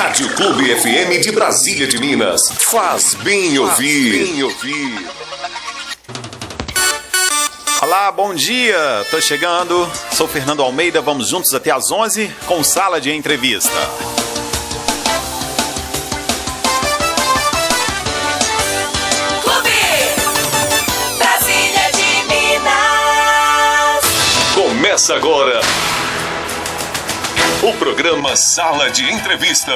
Rádio Clube FM de Brasília de Minas. Faz bem ouvir. Olá, bom dia. Tô chegando. Sou Fernando Almeida. Vamos juntos até às 11 com Sala de Entrevista. Clube Brasília de Minas. Começa agora o programa Sala de Entrevista.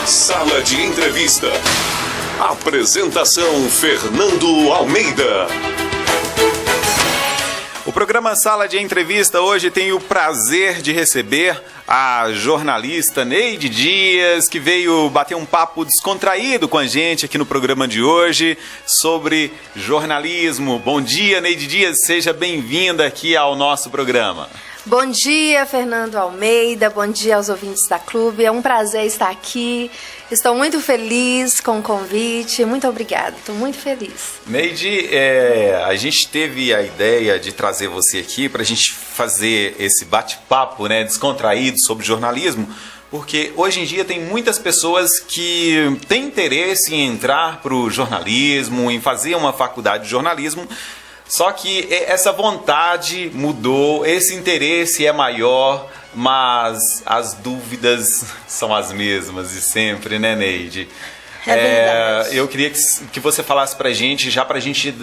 Sala de Entrevista. Apresentação Fernando Almeida. O programa Sala de Entrevista hoje tem o prazer de receber a jornalista Neide Dias, que veio bater um papo descontraído com a gente aqui no programa de hoje sobre jornalismo. Bom dia, Neide Dias, seja bem-vinda aqui ao nosso programa. Bom dia, Fernando Almeida, bom dia aos ouvintes da Clube, é um prazer estar aqui, estou muito feliz com o convite, muito obrigada, estou muito feliz. Neide, a gente teve a ideia de trazer você aqui para a gente fazer esse bate-papo, né, descontraído sobre jornalismo, porque hoje em dia tem muitas pessoas que têm interesse em entrar para o jornalismo, em fazer uma faculdade de jornalismo. Só que essa vontade mudou, esse interesse é maior, mas as dúvidas são as mesmas de sempre, né, Neide? É verdade. Eu queria que você falasse pra gente, já pra gente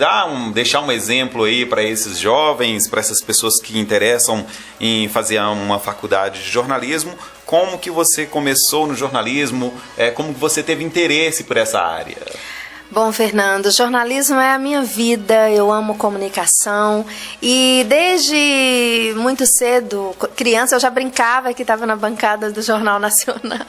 deixar um exemplo aí para esses jovens, para essas pessoas que interessam em fazer uma faculdade de jornalismo, como que você começou no jornalismo, como que você teve interesse por essa área? Bom, Fernando, jornalismo é a minha vida, eu amo comunicação e desde muito cedo, criança, eu já brincava que estava na bancada do Jornal Nacional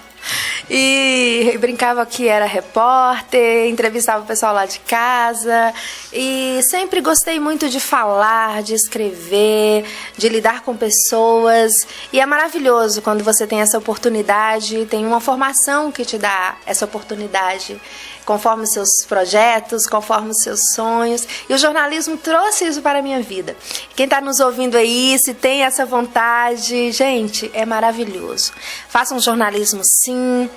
e brincava que era repórter, entrevistava o pessoal lá de casa e sempre gostei muito de falar, de escrever, de lidar com pessoas e é maravilhoso quando você tem essa oportunidade, tem uma formação que te dá essa oportunidade, conforme os seus projetos, conforme os seus sonhos. E o jornalismo trouxe isso para a minha vida. Quem está nos ouvindo aí, se tem essa vontade, gente, é maravilhoso. Faça um jornalismo sim.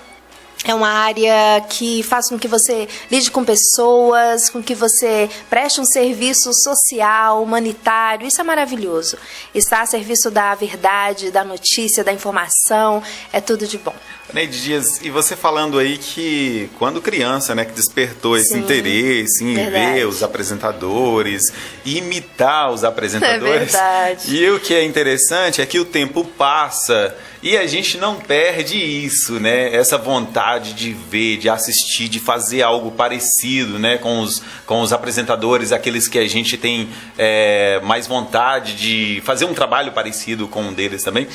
É uma área que faz com que você lide com pessoas, com que você preste um serviço social, humanitário. Isso é maravilhoso. Está a serviço da verdade, da notícia, da informação. É tudo de bom. Neide Dias, e você falando aí que quando criança, né, que despertou esse interesse em ver os apresentadores, imitar os apresentadores. É verdade. E o que é interessante é que o tempo passa e a gente não perde isso, né? Essa vontade de ver, de assistir, de fazer algo parecido, né, com os apresentadores, aqueles que a gente tem mais vontade de fazer um trabalho parecido com um deles também.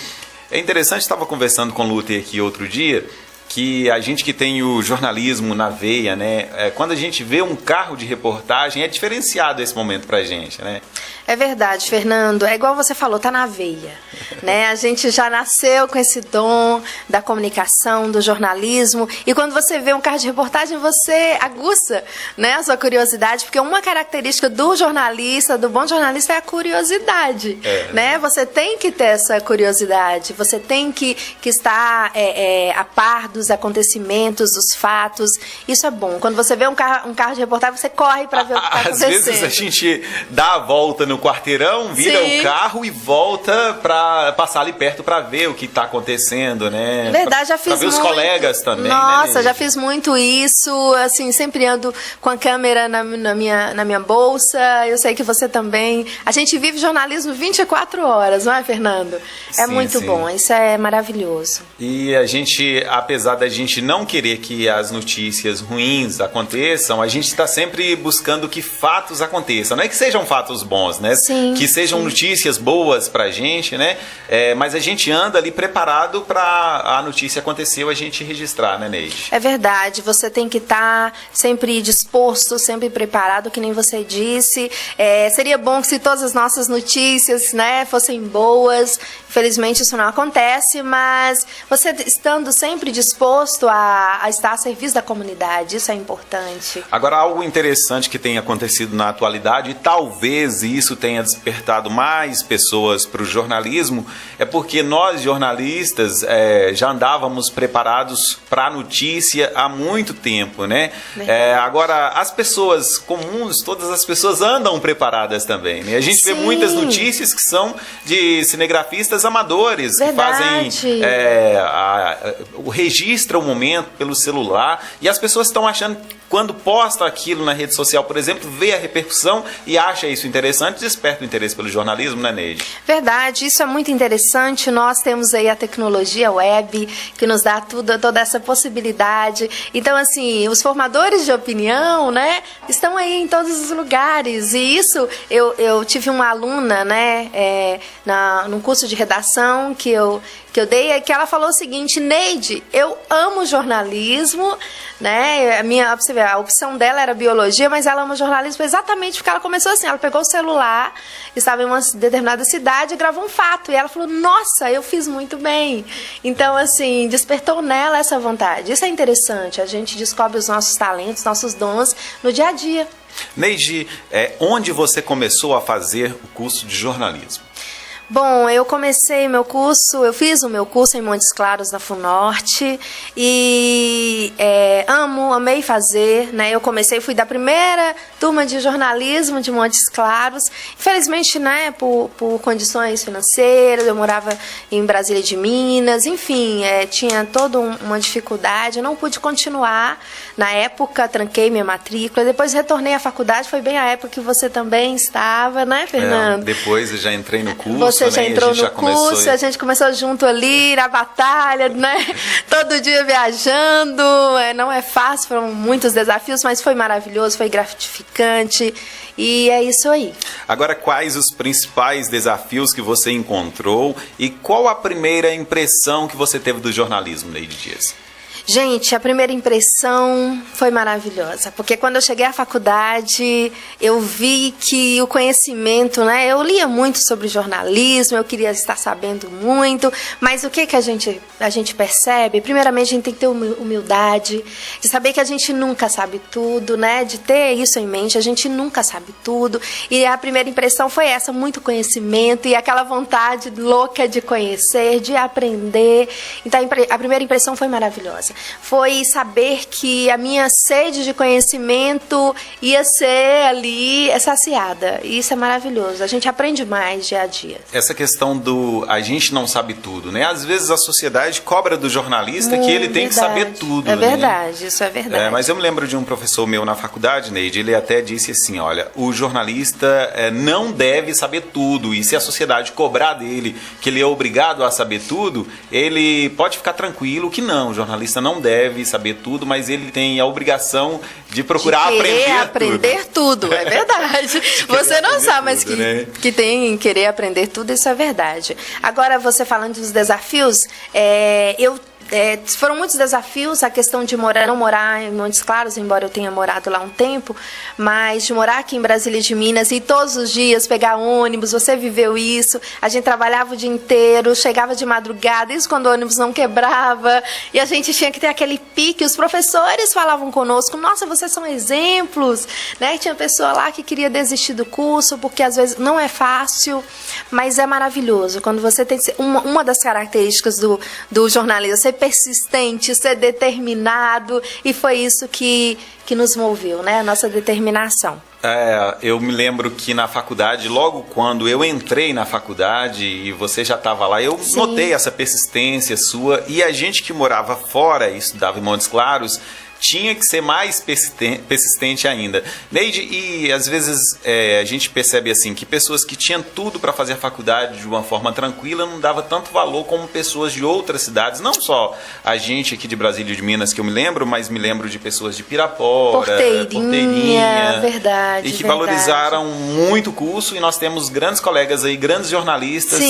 É interessante, estava conversando com o Luther aqui outro dia, que a gente que tem o jornalismo na veia, né? Quando a gente vê um carro de reportagem, é diferenciado esse momento pra gente, né? É verdade, Fernando. É igual você falou, tá na veia, né? A gente já nasceu com esse dom da comunicação, do jornalismo. E quando você vê um carro de reportagem, você aguça, né, a sua curiosidade, porque uma característica do jornalista, do bom jornalista, é a curiosidade, né? Você tem que ter essa curiosidade, você tem que estar a par dos acontecimentos, dos fatos. Isso é bom. Quando você vê um carro de reportagem, você corre para ver o que está acontecendo. Às vezes a gente dá a volta no quarteirão, vira o carro e volta para passar ali perto para ver o que está acontecendo, né? Verdade, já fiz muito. Para ver os colegas também, Nossa, né, já fiz muito isso, assim, sempre ando com a câmera na minha bolsa, eu sei que você também. A gente vive jornalismo 24 horas, não é, Fernando? É muito bom, isso é maravilhoso. E a gente, apesar da gente não querer que as notícias ruins aconteçam, a gente está sempre buscando que fatos aconteçam, não é que sejam fatos bons, né? Sim, que sejam notícias boas pra gente, né? Mas a gente anda ali preparado para a notícia acontecer, a gente registrar, né, Neide? É verdade, você tem que estar sempre disposto, sempre preparado, que nem você disse. Seria bom que se todas as nossas notícias, né, fossem boas. Infelizmente isso não acontece, mas você estando sempre disposto a estar a serviço da comunidade, isso é importante. Agora, algo interessante que tem acontecido na atualidade, e talvez isso isso tenha despertado mais pessoas para o jornalismo, é porque nós, jornalistas, já andávamos preparados para a notícia há muito tempo, né? Agora, as pessoas comuns, todas as pessoas andam preparadas também, né? A gente vê muitas notícias que são de cinegrafistas amadores, que fazem, registram o momento pelo celular, e as pessoas estão achando, quando posta aquilo na rede social, por exemplo, vê a repercussão e acha isso interessante, desperta o interesse pelo jornalismo, né, Neide? Verdade, isso é muito interessante. Nós temos aí a tecnologia web, que nos dá toda essa possibilidade. Então, assim, os formadores de opinião, né, estão aí em todos os lugares. E isso, eu tive uma aluna, né, num curso de redação que eu dei, que ela falou o seguinte: Neide, eu amo jornalismo, né? A opção dela era biologia, mas ela ama jornalismo exatamente porque ela começou assim, ela pegou o celular, estava em uma determinada cidade e gravou um fato, e ela falou, nossa, eu fiz muito bem. Então, assim, despertou nela essa vontade. Isso é interessante, a gente descobre os nossos talentos, nossos dons no dia a dia. Neide, onde você começou a fazer o curso de jornalismo? Bom, eu fiz o meu curso em Montes Claros, na FUNORTE, e amei fazer, né? Eu fui da primeira turma de jornalismo de Montes Claros. Infelizmente, né, por condições financeiras, eu morava em Brasília de Minas, enfim, tinha toda uma dificuldade, eu não pude continuar. Na época, tranquei minha matrícula, depois retornei à faculdade, foi bem a época que você também estava, né, Fernando? Depois eu já entrei no curso. Você já entrou no curso, a gente começou junto ali, na batalha, né? Todo dia viajando, não é fácil, foram muitos desafios, mas foi maravilhoso, foi gratificante, e é isso aí. Agora, quais os principais desafios que você encontrou e qual a primeira impressão que você teve do jornalismo, Neide Dias? Gente, a primeira impressão foi maravilhosa, porque quando eu cheguei à faculdade, eu vi que o conhecimento, né? Eu lia muito sobre jornalismo, eu queria estar sabendo muito, mas o que a gente percebe? Primeiramente, a gente tem que ter humildade, de saber que a gente nunca sabe tudo, né? De ter isso em mente, a gente nunca sabe tudo. E a primeira impressão foi essa, muito conhecimento e aquela vontade louca de conhecer, de aprender. Então, a primeira impressão foi maravilhosa. Foi saber que a minha sede de conhecimento ia ser ali saciada. E isso é maravilhoso. A gente aprende mais dia a dia. Essa questão do a gente não sabe tudo, né? Às vezes a sociedade cobra do jornalista que ele tem que saber tudo. É verdade, né? Isso é verdade. Mas eu me lembro de um professor meu na faculdade, Neide, ele até disse assim, olha, o jornalista não deve saber tudo. E se a sociedade cobrar dele que ele é obrigado a saber tudo, ele pode ficar tranquilo que não, o jornalista não deve saber tudo, mas ele tem a obrigação de procurar aprender tudo. É verdade. Você não sabe, mas que tem querer aprender tudo, isso é verdade. Agora, você falando dos desafios, foram muitos desafios, a questão de não morar em Montes Claros, embora eu tenha morado lá um tempo, mas de morar aqui em Brasília de Minas e todos os dias pegar ônibus, você viveu isso, a gente trabalhava o dia inteiro, chegava de madrugada, isso quando o ônibus não quebrava, e a gente tinha que ter aquele pique, os professores falavam conosco, nossa, vocês são exemplos, né? Tinha pessoa lá que queria desistir do curso, porque às vezes não é fácil, mas é maravilhoso, quando você tem uma das características do jornalismo, ser persistente, ser determinado, e foi isso que nos moveu, né? A nossa determinação. Eu me lembro que na faculdade, logo quando eu entrei na faculdade e você já estava lá, eu notei essa persistência sua, e a gente que morava fora e estudava em Montes Claros tinha que ser mais persistente ainda. Neide, e às vezes a gente percebe assim que pessoas que tinham tudo para fazer a faculdade de uma forma tranquila não dava tanto valor como pessoas de outras cidades, não só a gente aqui de Brasília de Minas que eu me lembro, mas me lembro de pessoas de Pirapora, Porteirinha, verdade, e que valorizaram muito o curso, e nós temos grandes colegas aí, grandes jornalistas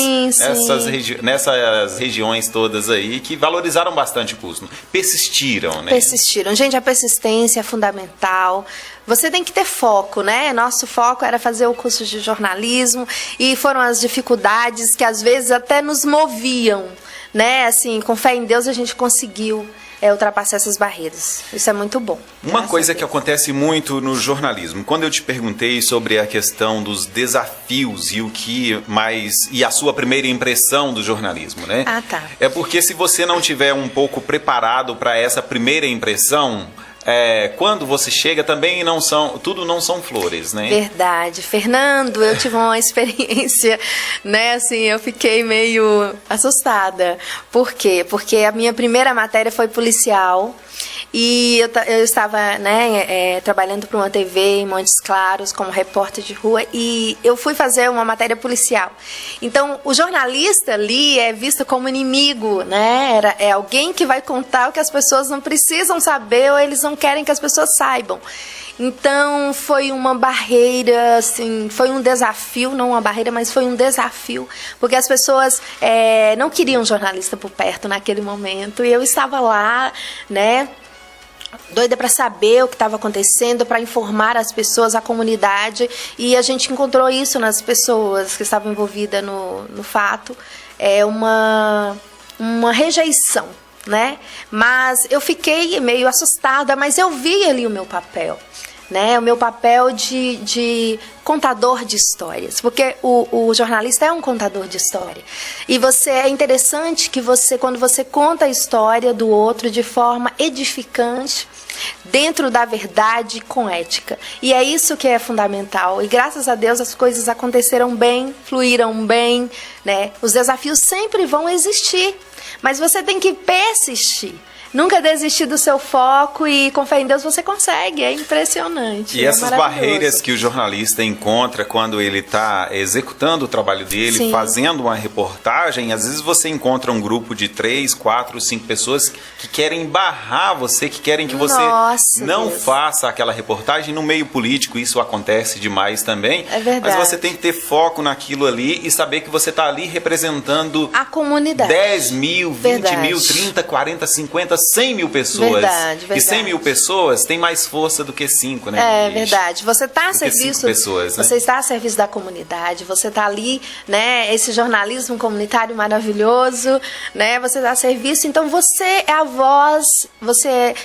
nessas regiões todas aí que valorizaram bastante o curso, persistiram, né? Persistiram. Gente, a persistência é fundamental. Você tem que ter foco, né? Nosso foco era fazer o curso de jornalismo, e foram as dificuldades que às vezes até nos moviam, né, assim, com fé em Deus a gente conseguiu ultrapassar essas barreiras. Isso é muito bom. Uma coisa que acontece muito no jornalismo, quando eu te perguntei sobre a questão dos desafios e o que mais e a sua primeira impressão do jornalismo, né? Ah, tá. É porque se você não tiver um pouco preparado para essa primeira impressão, quando você chega também tudo não são flores, né? Verdade. Fernando, eu tive uma experiência, né, assim, eu fiquei meio assustada. Por quê? Porque a minha primeira matéria foi policial e eu estava, né, trabalhando para uma TV em Montes Claros como repórter de rua e eu fui fazer uma matéria policial. Então, o jornalista ali é visto como inimigo, né? É alguém que vai contar o que as pessoas não precisam saber ou eles não querem que as pessoas saibam. Então, foi uma barreira, assim, foi um desafio, não uma barreira, mas foi um desafio, porque as pessoas não queriam um jornalista por perto naquele momento, e eu estava lá, né, doida para saber o que estava acontecendo, para informar as pessoas, a comunidade, e a gente encontrou isso nas pessoas que estavam envolvidas no fato, uma rejeição, né? Mas eu fiquei meio assustada, mas eu vi ali o meu papel, né? O meu papel de contador de histórias, porque o jornalista é um contador de história. E é interessante que quando você conta a história do outro de forma edificante, dentro da verdade, com ética. E é isso que é fundamental. E graças a Deus as coisas aconteceram bem, fluíram bem, né? Os desafios sempre vão existir, mas você tem que persistir. Nunca desistir do seu foco e com fé em Deus você consegue, é impressionante. E essas barreiras que o jornalista encontra quando ele está executando o trabalho dele, sim, fazendo uma reportagem, às vezes você encontra um grupo de 3, 4, 5 pessoas que querem barrar você, que querem que você não faça aquela reportagem. No meio político isso acontece demais também. É verdade. Mas você tem que ter foco naquilo ali e saber que você está ali representando a comunidade. 10 mil, 20 mil, 30, 40, 50, 100 mil pessoas. Verdade. E 100 mil pessoas tem mais força do que 5, né? É verdade. Você está a serviço, pessoas, né? Você está a serviço da comunidade, você está ali, né? Esse jornalismo comunitário maravilhoso, né? Você está a serviço, então você é a voz, você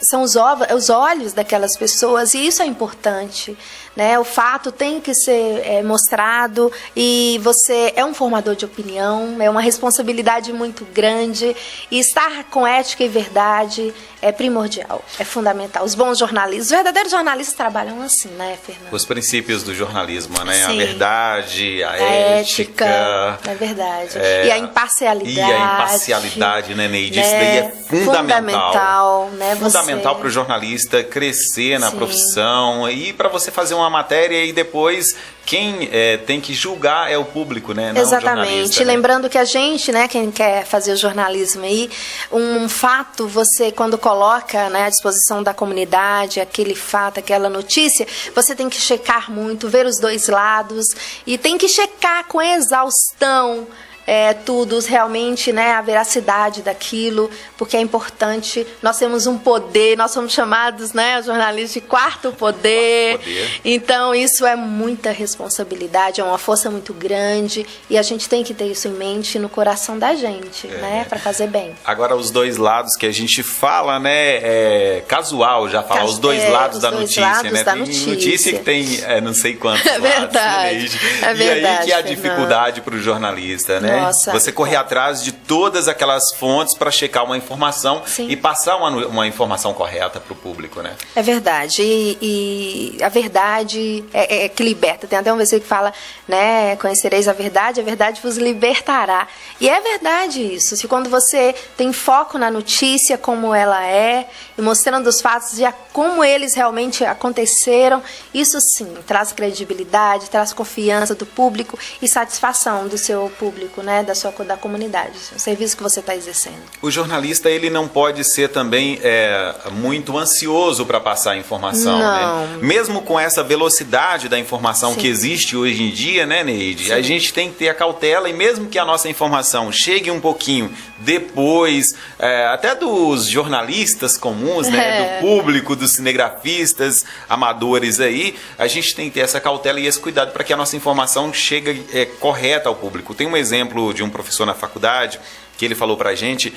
são os olhos daquelas pessoas, e isso é importante, né? O fato tem que ser mostrado, e você é um formador de opinião, é uma responsabilidade muito grande, e estar com ética e verdade é primordial, é fundamental. Os bons jornalistas, os verdadeiros jornalistas trabalham assim, né, Fernando? Os princípios do jornalismo, né? Sim. A verdade, a ética. É verdade. E a imparcialidade. E a imparcialidade, né, Neide? Isso daí é fundamental. Né? Fundamental para o jornalista crescer na profissão e para você fazer uma matéria e depois quem tem que julgar é o público, né? Não exatamente. Né? Lembrando que a gente, né, quem quer fazer o jornalismo aí, um fato, você quando coloca, né, à disposição da comunidade aquele fato, aquela notícia, você tem que checar muito, ver os dois lados e tem que checar com exaustão tudo, realmente, né, a veracidade daquilo, porque é importante. Nós temos um poder, nós somos chamados, né, os jornalistas de quarto poder. Então isso é muita responsabilidade, é uma força muito grande, e a gente tem que ter isso em mente no coração da gente, né, para fazer bem. Agora os dois lados que a gente fala, né, casual já falar, os dois lados da notícia, né? Tem notícia que tem não sei quantos lados. Verdade. Né? E aí que é a dificuldade para o jornalista, né? Nossa, você correr atrás de todas aquelas fontes para checar uma informação, sim, e passar uma informação correta para o público, né? É verdade. E a verdade é que liberta. Tem até um versículo que fala, né? Conhecereis a verdade vos libertará. E é verdade isso. Se quando você tem foco na notícia como ela é, e mostrando os fatos de como eles realmente aconteceram, isso sim traz credibilidade, traz confiança do público e satisfação do seu público, né, da comunidade, o serviço que você está exercendo. O jornalista, ele não pode ser também muito ansioso para passar a informação, não, né? Mesmo com essa velocidade da informação, sim, que existe hoje em dia, né, Neide? Sim. A gente tem que ter a cautela, e mesmo que a nossa informação chegue um pouquinho depois, até dos jornalistas comuns, né, do público, dos cinegrafistas amadores aí, a gente tem que ter essa cautela e esse cuidado para que a nossa informação chegue correta ao público. Tem um exemplo exemplo de um professor na faculdade, que ele falou pra gente,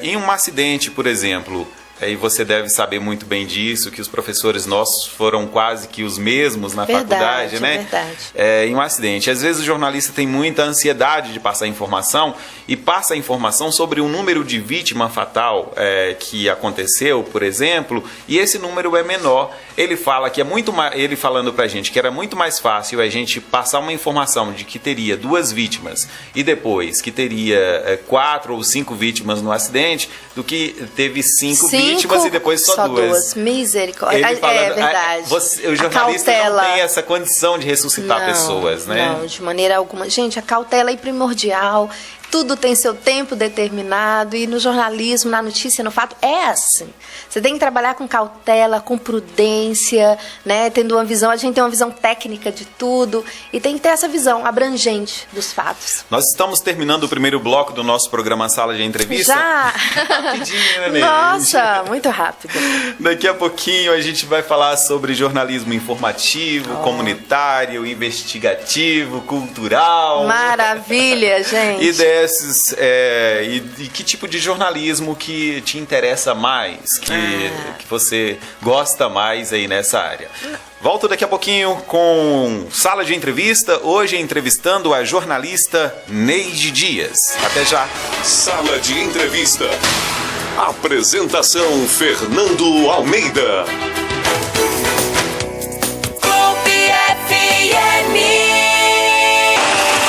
em um acidente, por exemplo, e você deve saber muito bem disso, que os professores nossos foram quase que os mesmos na faculdade, né? Verdade. Em um acidente. Às vezes o jornalista tem muita ansiedade de passar informação e passa a informação sobre um número de vítima fatal que aconteceu, por exemplo, e esse número é menor. Ele fala que é muito mais, ele falando pra gente que era muito mais fácil a gente passar uma informação de que teria 2 vítimas e depois que teria 4 ou 5 vítimas no acidente, do que teve 5 vítimas e depois só 2. Misericórdia. É verdade. O jornalista não tem essa condição de ressuscitar pessoas, né? Não, de maneira alguma. Gente, a cautela é primordial. Tudo tem seu tempo determinado e no jornalismo, na notícia, no fato, é assim. Você tem que trabalhar com cautela, com prudência, né? Tendo uma visão, a gente tem uma visão técnica de tudo e tem que ter essa visão abrangente dos fatos. Nós estamos terminando o primeiro bloco do nosso programa Sala de Entrevista. Já? Rapidinho, né, Neide? Nossa, muito rápido. Daqui a pouquinho a gente vai falar sobre jornalismo informativo, comunitário, investigativo, cultural. Maravilha, gente. E que tipo de jornalismo que te interessa mais, que você gosta mais aí nessa área. Volto daqui a pouquinho com Sala de Entrevista, hoje entrevistando a jornalista Neide Dias. Até já. Sala de Entrevista. Apresentação Fernando Almeida. Clube FM.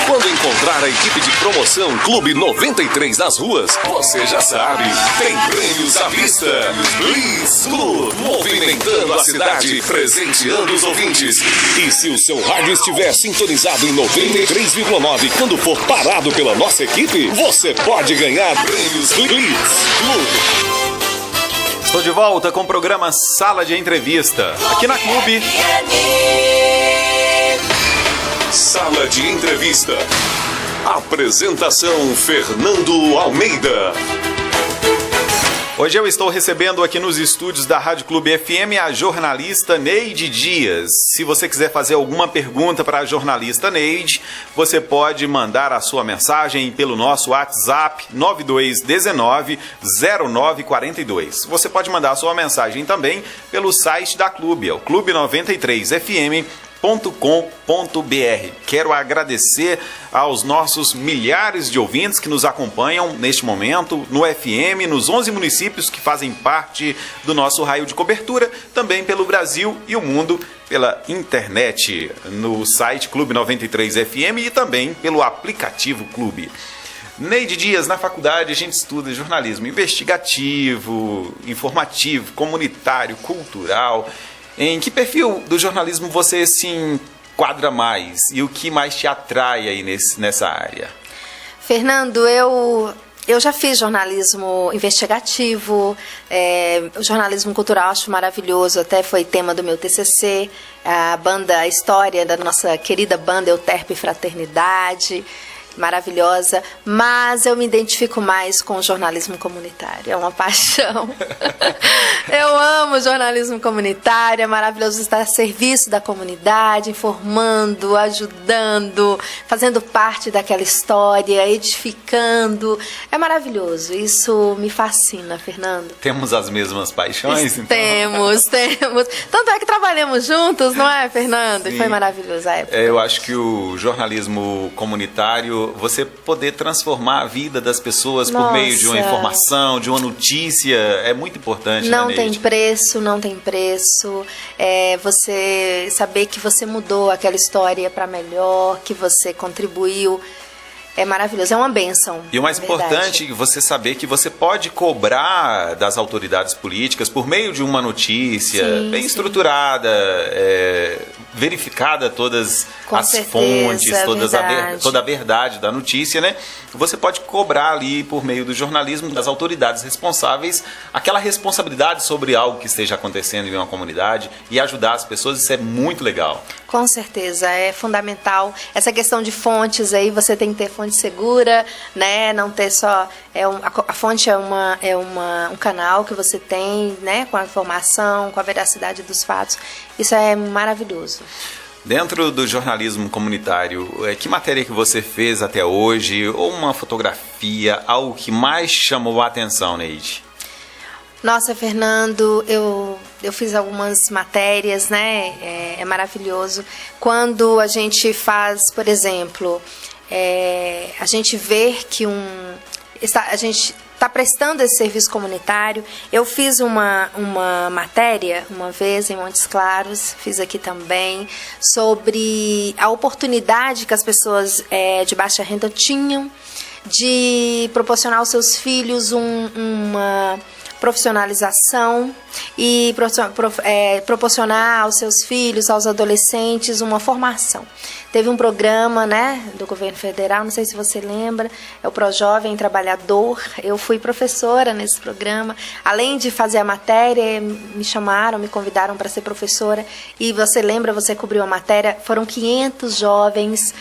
Quando encontrar a equipe de promoção Clube 93 nas ruas, você já sabe, tem prêmios à vista. Blitz Club, movimentando a cidade, presenteando os ouvintes. E se o seu rádio estiver sintonizado em 93,9 quando for parado pela nossa equipe, você pode ganhar prêmios Blitz Club. Estou de volta com o programa Sala de Entrevista, aqui na Clube. Sala de Entrevista. Apresentação Fernando Almeida. Hoje eu estou recebendo aqui nos estúdios da Rádio Clube FM a jornalista Neide Dias. Se você quiser fazer alguma pergunta para a jornalista Neide, você pode mandar a sua mensagem pelo nosso WhatsApp 9219-0942. Você pode mandar a sua mensagem também pelo site da Clube, é o clube93fm.com.br. Quero agradecer aos nossos milhares de ouvintes que nos acompanham neste momento no FM, nos 11 municípios que fazem parte do nosso raio de cobertura, também pelo Brasil e o mundo pela internet, no site Clube 93 FM e também pelo aplicativo Clube. Neide Dias, na faculdade a gente estuda jornalismo investigativo, informativo, comunitário, cultural. Em que perfil do jornalismo você se enquadra mais e o que mais te atrai aí nessa área? Fernando, eu já fiz jornalismo investigativo, jornalismo cultural, acho maravilhoso, até foi tema do meu TCC, a história da nossa querida banda Euterpe Fraternidade, maravilhosa, mas eu me identifico mais com o jornalismo comunitário, é uma paixão. Eu amo jornalismo comunitário, é maravilhoso estar a serviço da comunidade, informando, ajudando, fazendo parte daquela história, edificando, é maravilhoso, isso me fascina, Fernando. Temos as mesmas paixões? Então? Temos, tanto é que trabalhamos juntos, não é, Fernando? Sim. E foi maravilhoso a época. Eu acho que o jornalismo comunitário, você poder transformar a vida das pessoas por meio de uma informação, de uma notícia, é muito importante. Não né, tem preço, não tem preço. Você saber que você mudou aquela história para melhor, que você contribuiu. É maravilhoso, é uma bênção. E o mais importante, você saber que você pode cobrar das autoridades políticas por meio de uma notícia bem estruturada, verificada todas as fontes, toda a verdade da notícia, né? Você pode cobrar ali por meio do jornalismo das autoridades responsáveis aquela responsabilidade sobre algo que esteja acontecendo em uma comunidade e ajudar as pessoas, isso é muito legal. Com certeza, é fundamental. Essa questão de fontes aí, você tem que ter fonte segura, né? Não ter só... a fonte é um canal que você tem, né? Com a informação, com a veracidade dos fatos. Isso é maravilhoso. Dentro do jornalismo comunitário, que matéria que você fez até hoje, ou uma fotografia, algo que mais chamou a atenção, Neide? Nossa, Fernando, eu fiz algumas matérias, né? É maravilhoso. Quando a gente faz, por exemplo, a gente vê que a gente está prestando esse serviço comunitário. Eu fiz uma matéria uma vez em Montes Claros, fiz aqui também, sobre a oportunidade que as pessoas de baixa renda tinham de proporcionar aos seus filhos uma profissionalização e proporcionar aos seus filhos, aos adolescentes, uma formação. Teve um programa, né, do governo federal, não sei se você lembra, é o ProJovem Trabalhador. Eu fui professora nesse programa. Além de fazer a matéria, me chamaram, me convidaram para ser professora. E você lembra, você cobriu a matéria, foram 500 jovens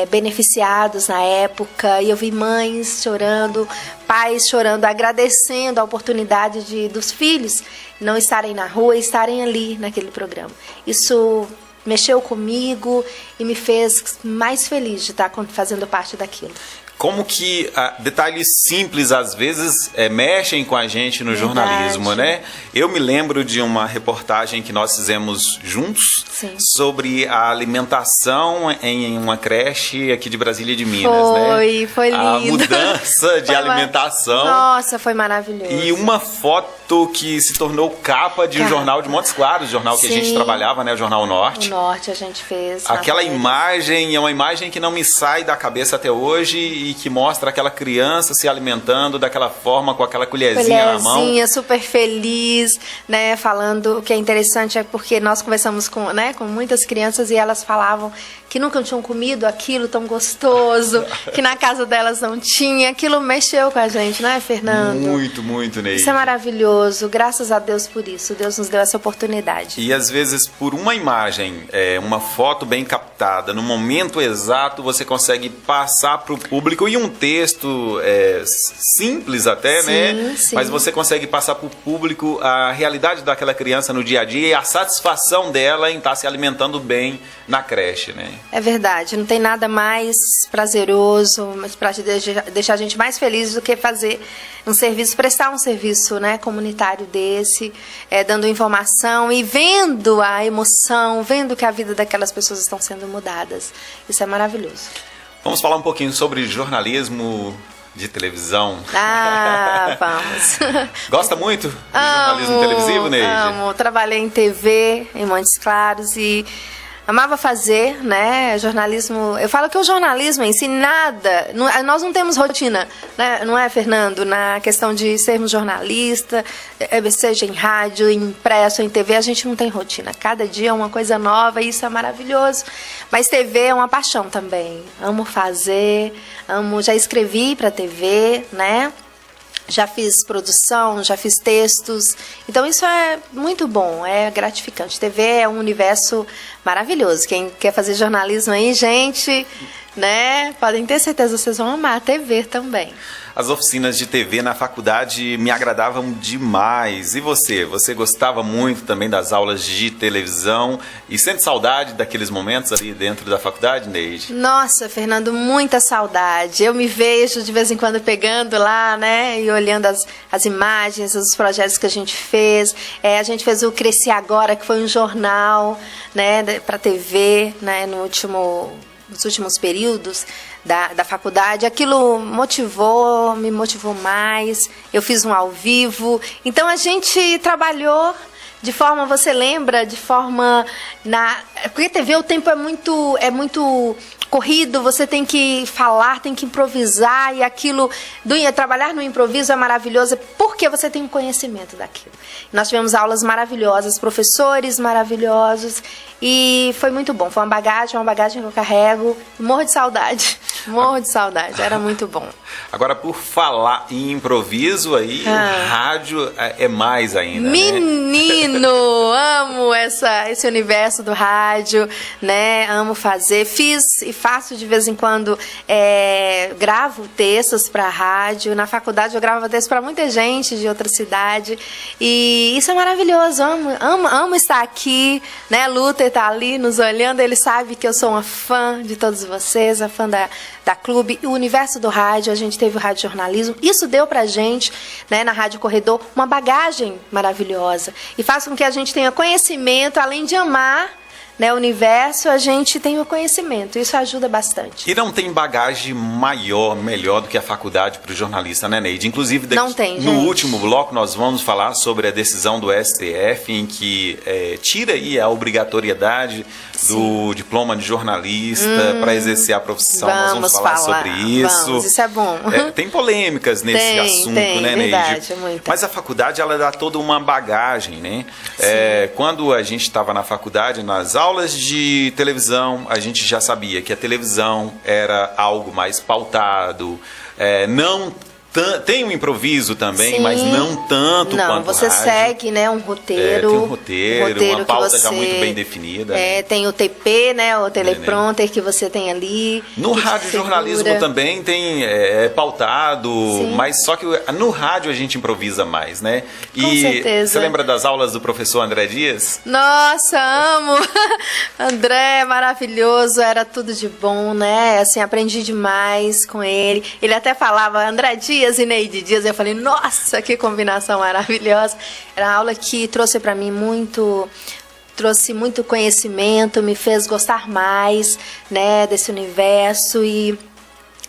beneficiados na época. E eu vi mães chorando, pais chorando, agradecendo a oportunidade dos filhos não estarem na rua e estarem ali naquele programa. Isso mexeu comigo e me fez mais feliz de estar fazendo parte daquilo. Como que detalhes simples, às vezes, mexem com a gente no jornalismo, né? Eu me lembro de uma reportagem que nós fizemos juntos. Sim. Sobre a alimentação em uma creche aqui de Brasília de Minas, né? Foi lindo. A mudança de alimentação. Nossa, foi maravilhoso. E uma foto que se tornou capa de um jornal de Montes Claros, jornal que a gente trabalhava, né? O Jornal Norte. O Norte a gente fez. Aquela imagem é uma imagem que não me sai da cabeça até hoje e que mostra aquela criança se alimentando daquela forma, com aquela colherzinha na mão. Super feliz, né? Falando, o que é interessante é porque nós conversamos com muitas crianças e elas falavam que nunca tinham comido aquilo tão gostoso, que na casa delas não tinha. Aquilo mexeu com a gente, né, Fernando? Muito, muito, Neide. Isso é maravilhoso. Graças a Deus por isso. Deus nos deu essa oportunidade. E às vezes, por uma imagem, uma foto bem captada, no momento exato, você consegue passar para o público, e um texto simples até, né? Sim. Mas você consegue passar para o público a realidade daquela criança no dia a dia e a satisfação dela em estar se alimentando bem na creche, né? É verdade, não tem nada mais prazeroso, mas para deixar a gente mais feliz do que fazer um serviço, prestar um serviço, né, comunitário desse, dando informação e vendo a emoção, vendo que a vida daquelas pessoas estão sendo mudadas. Isso é maravilhoso. Vamos falar um pouquinho sobre jornalismo de televisão. Vamos. Gosta muito de jornalismo televisivo, Neide? Amo, trabalhei em TV, em Montes Claros, e amava fazer, né, jornalismo. Eu falo que o jornalismo em si, nós não temos rotina, né, não é, Fernando? Na questão de sermos jornalista, seja em rádio, em impresso, em TV, a gente não tem rotina. Cada dia é uma coisa nova e isso é maravilhoso. Mas TV é uma paixão também. Amo fazer, já escrevi para TV, né? Já fiz produção, já fiz textos. Então isso é muito bom, é gratificante. TV é um universo maravilhoso. Quem quer fazer jornalismo aí, gente, né? Podem ter certeza, vocês vão amar a TV também. As oficinas de TV na faculdade me agradavam demais. E você? Você gostava muito também das aulas de televisão? E sente saudade daqueles momentos ali dentro da faculdade, Neide? Nossa, Fernando, muita saudade. Eu me vejo de vez em quando pegando lá, né? E olhando as imagens, os projetos que a gente fez. A gente fez o Crescer Agora, que foi um jornal, né, para TV, né, nos últimos períodos da faculdade. Aquilo me motivou mais. Eu fiz um ao vivo. Então a gente trabalhou de forma, você lembra, porque TV o tempo é muito corrido, você tem que falar, tem que improvisar, e aquilo, trabalhar no improviso é maravilhoso, porque você tem um conhecimento daquilo. Nós tivemos aulas maravilhosas, professores maravilhosos, e foi muito bom. Foi uma bagagem que eu carrego, morro de saudade. Morro de saudade, era muito bom. Agora, por falar em improviso aí, o rádio é mais ainda, né? Menino, amo esse universo do rádio, né? Amo fazer. Fiz e faço de vez em quando, gravo textos para rádio. Na faculdade eu gravava textos para muita gente de outra cidade. E isso é maravilhoso, amo estar aqui, né? Luther está ali nos olhando, ele sabe que eu sou uma fã de todos vocês, a fã da Clube. E o universo do rádio, a gente teve o rádio jornalismo, isso deu pra gente, né, na Rádio Corredor, uma bagagem maravilhosa e faz com que a gente tenha conhecimento, além de amar, né, o universo, a gente tem o conhecimento, isso ajuda bastante. E não tem bagagem melhor do que a faculdade para o jornalista, né, Neide? Inclusive, não tem, no gente. último bloco nós vamos falar sobre a decisão do STF em que tira aí a obrigatoriedade do diploma de jornalista para exercer a profissão. Nós vamos falar sobre isso. Isso é bom. Tem polêmicas nesse assunto, né, verdade, Neide? muita. Mas a faculdade, ela dá toda uma bagagem, né? Quando a gente estava na faculdade, nas aulas de televisão, a gente já sabia que a televisão era algo mais pautado, tem um improviso também, mas não tanto quanto você rádio. segue, né, um roteiro. Tem um roteiro, uma pauta já muito bem definida. Tem o TP, né, o teleprompter que você tem ali. No rádio jornalismo também tem pautado, mas só que no rádio a gente improvisa mais, né? Com certeza. Você lembra das aulas do professor André Dias? Nossa, amo! André, maravilhoso, era tudo de bom, né? Assim, aprendi demais com ele. Ele até falava, André Dias e Neide Dias, eu falei, nossa, que combinação maravilhosa. Era uma aula que trouxe para mim muito conhecimento, me fez gostar mais, né, desse universo.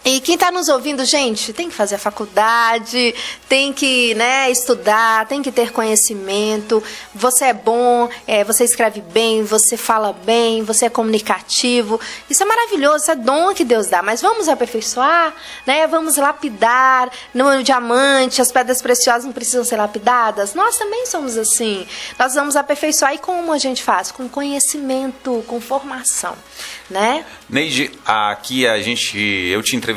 E quem está nos ouvindo, gente, tem que fazer a faculdade, tem que, né, estudar, tem que ter conhecimento. Você é bom, você escreve bem, você fala bem, você é comunicativo. Isso é maravilhoso, isso é dom que Deus dá. Mas vamos aperfeiçoar, né? Vamos lapidar. No diamante, as pedras preciosas não precisam ser lapidadas. Nós também somos assim. Nós vamos aperfeiçoar. E como a gente faz? Com conhecimento, com formação, né? Neide, aqui eu te entrevistando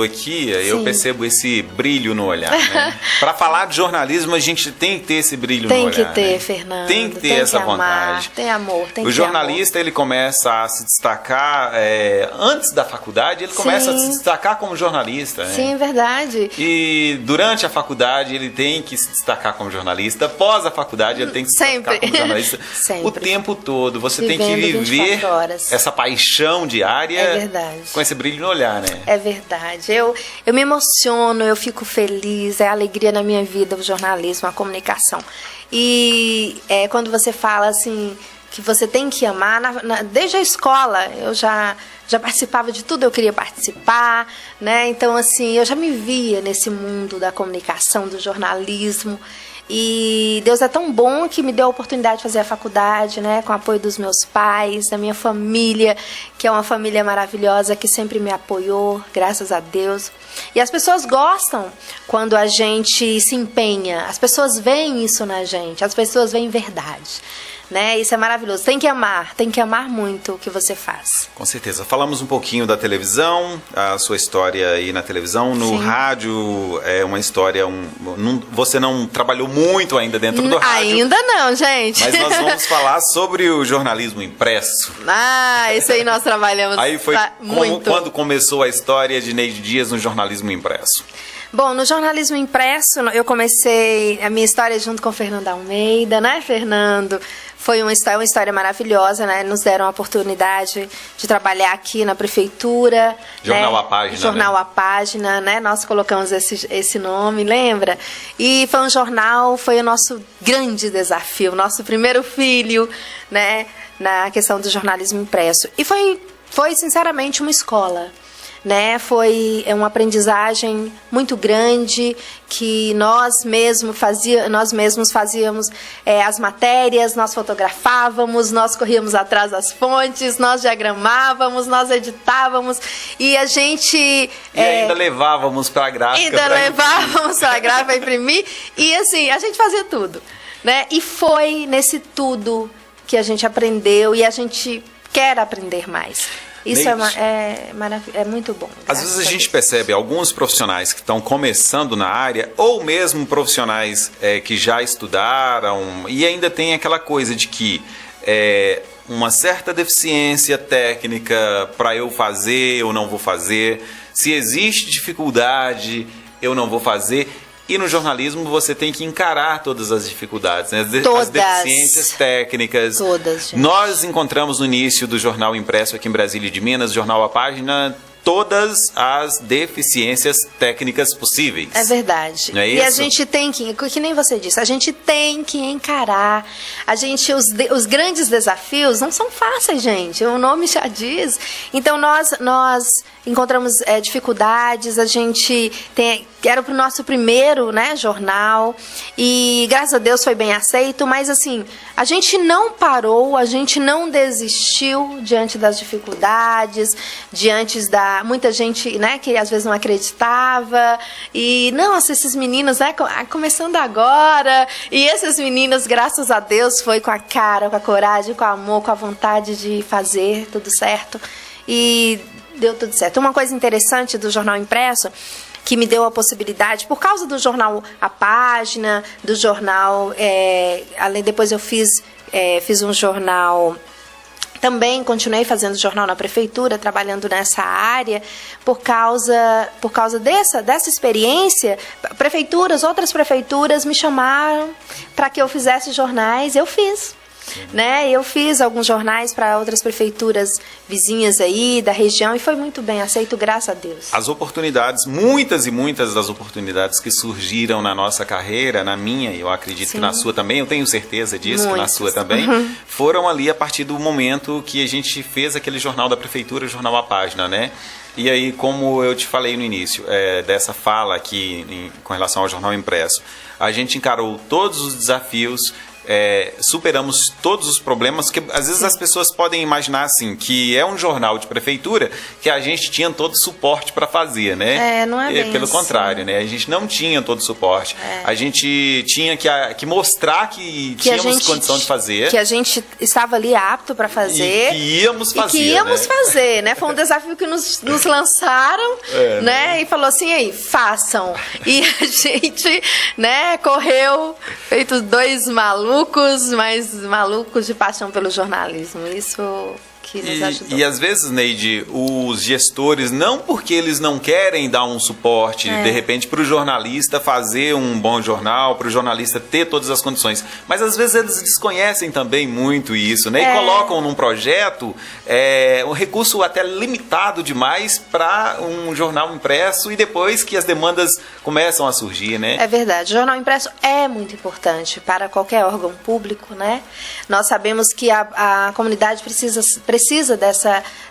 aqui, eu percebo esse brilho no olhar, né? Para falar de jornalismo, a gente tem que ter esse brilho no olhar. Tem que ter, né? Fernando. Tem que ter essa vontade. Tem amor, tem que ter O jornalista, ele começa a se destacar, antes da faculdade, ele começa a se destacar como jornalista, né? Sim, verdade. E durante a faculdade, ele tem que se destacar como jornalista. Após a faculdade, ele tem que se destacar como jornalista. Sempre. O tempo todo. Você Vivendo tem que viver essa paixão diária com esse brilho no olhar, né? É verdade. Eu me emociono, eu fico feliz, é alegria na minha vida o jornalismo, a comunicação. E quando você fala assim que você tem que amar, desde a escola eu já participava de tudo, eu queria participar, né? Então assim, eu já me via nesse mundo da comunicação, do jornalismo. E Deus é tão bom que me deu a oportunidade de fazer a faculdade, né, com o apoio dos meus pais, da minha família, que é uma família maravilhosa, que sempre me apoiou, graças a Deus. E as pessoas gostam quando a gente se empenha, as pessoas veem isso na gente, as pessoas veem verdade. Né? Isso é maravilhoso. Tem que amar muito o que você faz. Com certeza. Falamos um pouquinho da televisão, a sua história aí na televisão. No rádio é uma história... você não trabalhou muito ainda dentro do rádio. Ainda não, gente. Mas nós vamos falar sobre o jornalismo impresso. Isso aí nós trabalhamos aí foi muito. Quando começou a história de Neide Dias no jornalismo impresso. Bom, no jornalismo impresso, eu comecei a minha história junto com o Fernando Almeida, né, Fernando? Foi uma história maravilhosa, né? Nos deram a oportunidade de trabalhar aqui na prefeitura. Jornal né? A Página. Jornal A Página, né? Nós colocamos esse nome, lembra? E foi um jornal, foi o nosso grande desafio, nosso primeiro filho, né? Na questão do jornalismo impresso. E foi sinceramente uma escola. Né? Foi uma aprendizagem muito grande que nós mesmos fazíamos as matérias, nós fotografávamos, nós corríamos atrás das fontes, nós diagramávamos, nós editávamos e a gente... E ainda levávamos para a gráfica. Para imprimir e assim, a gente fazia tudo. Né? E foi nesse tudo que a gente aprendeu e a gente quer aprender mais. Isso Neide, é muito bom. às vezes a graças gente Deus. percebe alguns profissionais que estão começando na área, ou mesmo profissionais que já estudaram, e ainda tem aquela coisa de que uma certa deficiência técnica para eu fazer, eu não vou fazer. Se existe dificuldade, eu não vou fazer. E no jornalismo você tem que encarar todas as dificuldades, né? Todas. As deficiências técnicas. Todas, gente. Nós encontramos no início do jornal impresso aqui em Brasília e de Minas, Jornal A Página, todas as deficiências técnicas possíveis. É verdade. Não é E a isso? gente tem que nem você disse, a gente tem que encarar. Os grandes desafios não são fáceis, gente. O nome já diz. Então nós encontramos dificuldades. A gente era para o nosso primeiro, né, jornal, e graças a Deus foi bem aceito. Mas assim, a gente não parou, a gente não desistiu diante das dificuldades, diante da muita gente, né, que às vezes não acreditava. E nossa, esses meninos, né, começando agora. E esses meninos, graças a Deus, foi com a cara, com a coragem, com o amor, com a vontade de fazer tudo certo. E deu tudo certo. Uma coisa interessante do jornal impresso que me deu a possibilidade, por causa do jornal A Página, do jornal, além depois eu fiz um jornal. Também continuei fazendo jornal na prefeitura, trabalhando nessa área, por causa dessa experiência. Outras prefeituras me chamaram para que eu fizesse jornais, eu fiz. Né? Eu fiz alguns jornais para outras prefeituras vizinhas aí da região e foi muito bem aceito, graças a Deus. As oportunidades, muitas e muitas das oportunidades que surgiram na nossa carreira, na minha, e eu acredito Sim. que na sua também, eu tenho certeza disso, que na Muitas. sua também, foram ali a partir do momento que a gente fez aquele jornal da prefeitura, o Jornal A Página, né? E aí, como eu te falei no início, dessa fala aqui com relação ao jornal impresso, a gente encarou todos os desafios, superamos todos os problemas, que às vezes as pessoas podem imaginar assim, que é um jornal de prefeitura que a gente tinha todo o suporte para fazer, né? Não é bem pelo assim. contrário, né? A gente não tinha todo o suporte. A gente tinha que mostrar que tínhamos condição de fazer. Que a gente estava ali apto para fazer. E que íamos fazer. E que íamos né? fazer, né? Foi um desafio que nos lançaram, né? E falou assim, aí, façam. E a gente, né, correu, feito dois malucos, mas malucos de paixão pelo jornalismo. Isso que nos ajudou. E às vezes, Neide, os gestores, não porque eles não querem dar um suporte, de repente, para o jornalista fazer um bom jornal, para o jornalista ter todas as condições, mas às vezes eles desconhecem também muito isso, né? E colocam num projeto um recurso até limitado demais para um jornal impresso e depois que as demandas começam a surgir, né? É verdade. O jornal impresso é muito importante para qualquer órgão público, né? Nós sabemos que a comunidade precisa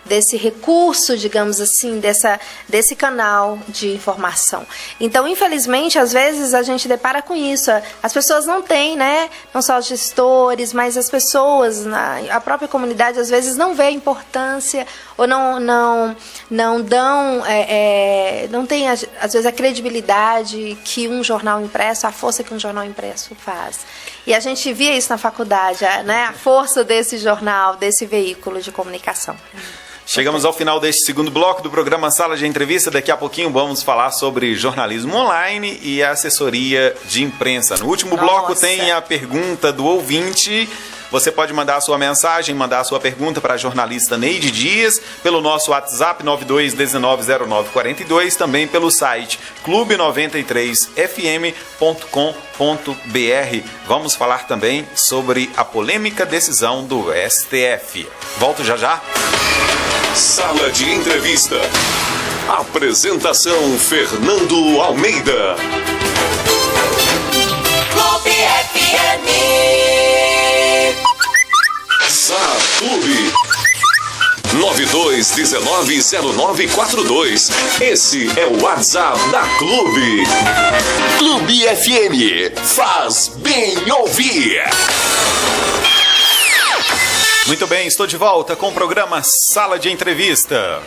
desse recurso, digamos assim, desse canal de informação. Então, infelizmente, às vezes a gente depara com isso. As pessoas não têm, né? Não só os gestores, mas as pessoas, a própria comunidade, às vezes não vê a importância ou não dão, não tem, às vezes, a credibilidade que um jornal impresso, a força que um jornal impresso faz. E a gente via isso na faculdade, né? A força desse jornal, desse veículo de comunicação. Chegamos ao final deste segundo bloco do programa Sala de Entrevista. Daqui a pouquinho vamos falar sobre jornalismo online e assessoria de imprensa. No último bloco tem a pergunta do ouvinte. Você pode mandar a sua mensagem, mandar a sua pergunta para a jornalista Neide Dias pelo nosso WhatsApp 92190942, também pelo site clube93fm.com.br. Vamos falar também sobre a polêmica decisão do STF. Volto já já. Sala de Entrevista. Apresentação Fernando Almeida. Clube FM. SAR Clube 92190942. Esse é o WhatsApp da Clube. Clube FM faz bem ouvir. Muito bem, estou de volta com o programa Sala de Entrevista.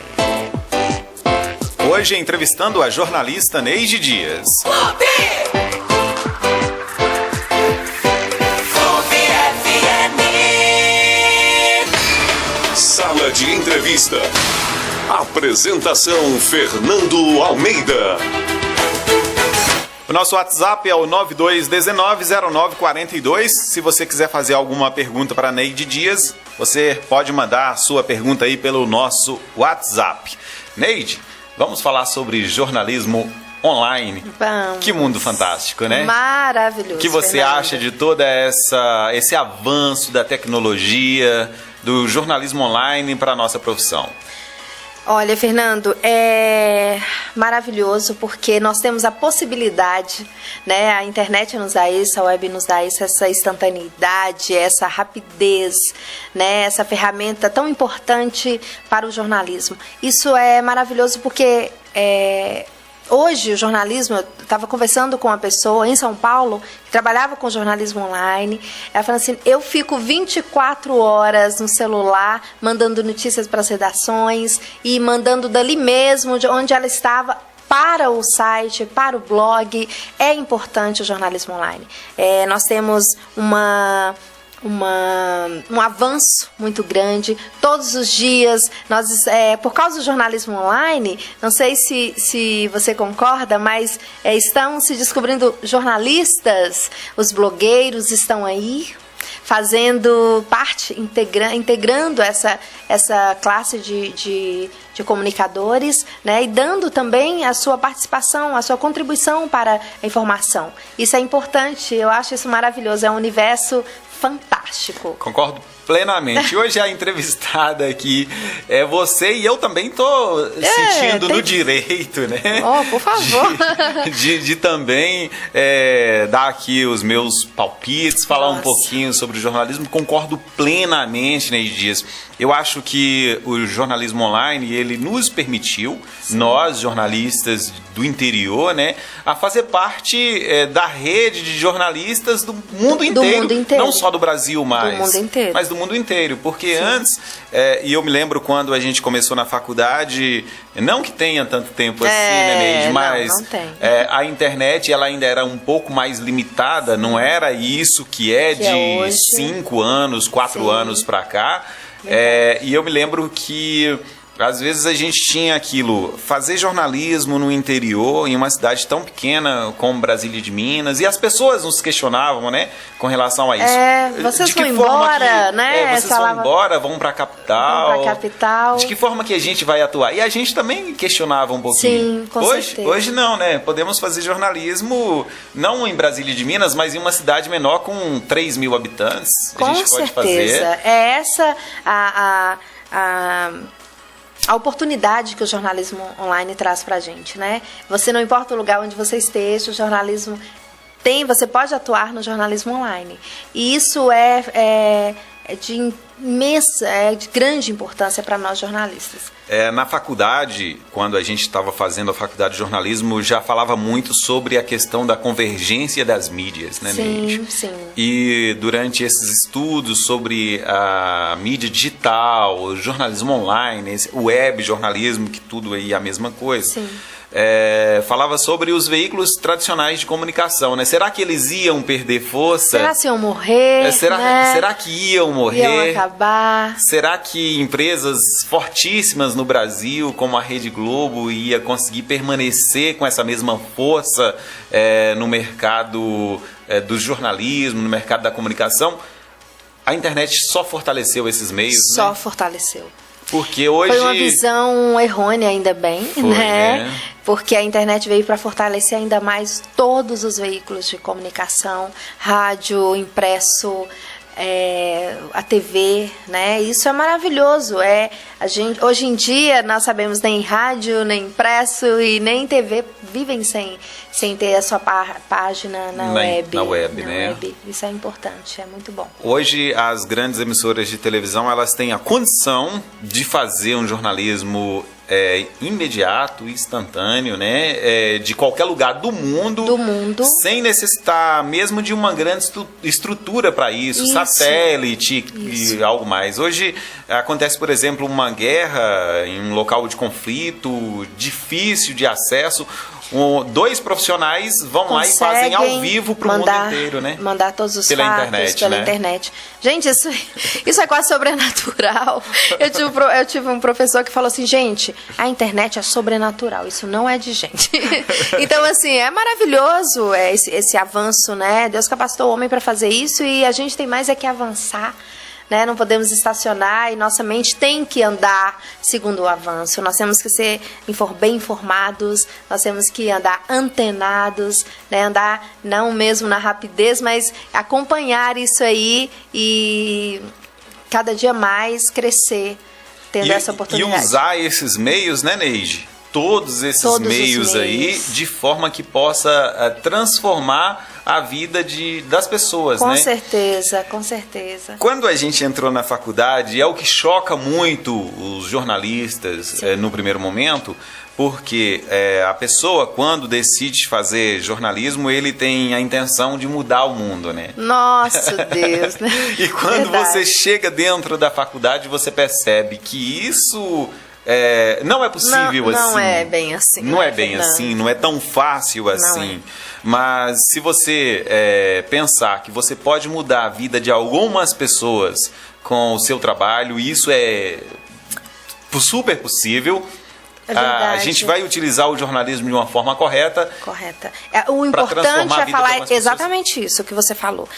Hoje entrevistando a jornalista Neide Dias. Clube FM. Sala de Entrevista. Apresentação Fernando Almeida. O nosso WhatsApp é o 92190942. Se você quiser fazer alguma pergunta para Neide Dias, você pode mandar a sua pergunta aí pelo nosso WhatsApp. Neide, vamos falar sobre jornalismo online. Vamos. Que mundo fantástico, né? Maravilhoso. O que você Fernando. acha de toda esse avanço da tecnologia, do jornalismo online para a nossa profissão? Olha, Fernando, é maravilhoso porque nós temos a possibilidade, né? A internet nos dá isso, a web nos dá isso, essa instantaneidade, essa rapidez, né? Essa ferramenta tão importante para o jornalismo. Isso é maravilhoso porque hoje o jornalismo, eu estava conversando com uma pessoa em São Paulo que trabalhava com jornalismo online. Ela falou assim: eu fico 24 horas no celular mandando notícias para as redações e mandando dali mesmo, de onde ela estava, para o site, para o blog. É importante o jornalismo online. Nós temos um avanço muito grande. Todos os dias, por causa do jornalismo online, não sei se você concorda, mas estão se descobrindo jornalistas, os blogueiros estão aí fazendo parte, integrando essa classe de comunicadores, né, e dando também a sua participação, a sua contribuição para a informação. Isso é importante, eu acho isso maravilhoso, é um universo fantástico. Concordo plenamente. Hoje a entrevistada aqui é você e eu também tô sentindo no direito, né? Oh, por favor. De também dar aqui os meus palpites, falar um pouquinho sobre o jornalismo. Concordo plenamente, Neide Dias. Eu acho que o jornalismo online, ele nos permitiu, nós jornalistas do interior, né, a fazer parte da rede de jornalistas do mundo inteiro. Não só do Brasil mais, do mundo inteiro. Mas do mundo inteiro. Porque antes, e eu me lembro quando a gente começou na faculdade, não que tenha tanto tempo assim, né, Neide, mas não tem. a internet ela ainda era um pouco mais limitada, não era isso que é de 5 anos, 4 anos para cá. E eu me lembro que às vezes a gente tinha aquilo, fazer jornalismo no interior, em uma cidade tão pequena como Brasília de Minas, e as pessoas nos questionavam, né, com relação a isso. Vocês vão embora, né? Vocês vão embora, vão para a capital. Vão para a capital. De que forma que a gente vai atuar? E a gente também questionava um pouquinho. Sim, com certeza. Hoje não, né? Podemos fazer jornalismo não em Brasília de Minas, mas em uma cidade menor com 3 mil habitantes. Com a gente certeza. Pode fazer. É essa a oportunidade que o jornalismo online traz pra gente, né? Você, não importa o lugar onde você esteja, o jornalismo você pode atuar no jornalismo online. E isso é de grande importância para nós jornalistas. Na faculdade, quando a gente estava fazendo a faculdade de jornalismo, já falava muito sobre a questão da convergência das mídias, né, Neide? Sim. E durante esses estudos sobre a mídia digital, o jornalismo online, o web jornalismo, que tudo aí é a mesma coisa. Sim. Falava sobre os veículos tradicionais de comunicação, né? Será que eles iam perder força? Será que iam morrer? Será que iam morrer? Iam acabar? Será que empresas fortíssimas no Brasil, como a Rede Globo, ia conseguir permanecer com essa mesma força no mercado do jornalismo, no mercado da comunicação? A internet só fortaleceu esses meios, Só né? fortaleceu. Porque hoje... Foi uma visão errônea, ainda bem, né? Porque a internet veio para fortalecer ainda mais todos os veículos de comunicação, rádio, impresso, a TV, né? Isso é maravilhoso. Hoje em dia nós sabemos nem rádio, nem impresso e nem TV vivem sem ter a sua página na web. Isso é importante, é muito bom. Hoje as grandes emissoras de televisão, elas têm a condição de fazer um jornalismo imediato, instantâneo, né? De qualquer lugar do mundo, sem necessitar mesmo de uma grande estrutura para isso, satélite e algo mais. Hoje acontece, por exemplo, uma guerra em um local de conflito, difícil de acesso. Dois profissionais vão lá e fazem ao vivo para o mundo inteiro, né? Mandar todos os pela fatos internet, pela né? internet. Gente, isso é quase sobrenatural. Eu tive um professor que falou assim, gente, a internet é sobrenatural, isso não é de gente. Então, assim, é maravilhoso esse avanço, né? Deus capacitou o homem para fazer isso e a gente tem mais é que avançar. Né? Não podemos estacionar e nossa mente tem que andar segundo o avanço. Nós temos que ser bem informados, nós temos que andar antenados, né? Andar não mesmo na rapidez, mas acompanhar isso aí e cada dia mais crescer, tendo essa oportunidade. E usar esses meios, né, Neide? Todos esses meios aí, de forma que possa transformar a vida das pessoas, com né? certeza, com certeza. Quando a gente entrou na faculdade, é o que choca muito os jornalistas no primeiro momento, porque a pessoa, quando decide fazer jornalismo, ele tem a intenção de mudar o mundo, né? Nossa, Deus, né? E quando Verdade. você chega dentro da faculdade, você percebe que isso... não é possível assim. Não é bem assim. Não é bem assim, não é tão fácil assim. Mas se você pensar que você pode mudar a vida de algumas pessoas com o seu trabalho, isso é super possível. É verdade. A gente vai utilizar o jornalismo de uma forma correta. Correta. O importante é falar exatamente isso que você falou.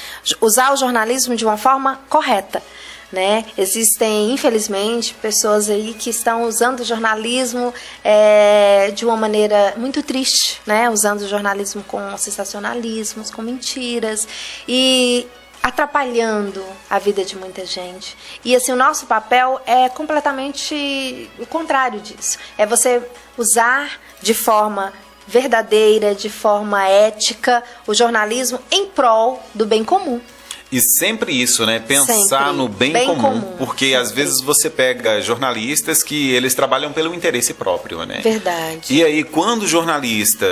Usar o jornalismo de uma forma correta. Né? Existem, infelizmente, pessoas aí que estão usando o jornalismo de uma maneira muito triste, né? Usando o jornalismo com sensacionalismos, com mentiras e atrapalhando a vida de muita gente. E assim, o nosso papel é completamente o contrário disso. É você usar de forma verdadeira, de forma ética, o jornalismo em prol do bem comum. E sempre isso, né? Pensar no bem comum. Porque às vezes você pega jornalistas que eles trabalham pelo interesse próprio, né? Verdade. E aí, quando o jornalista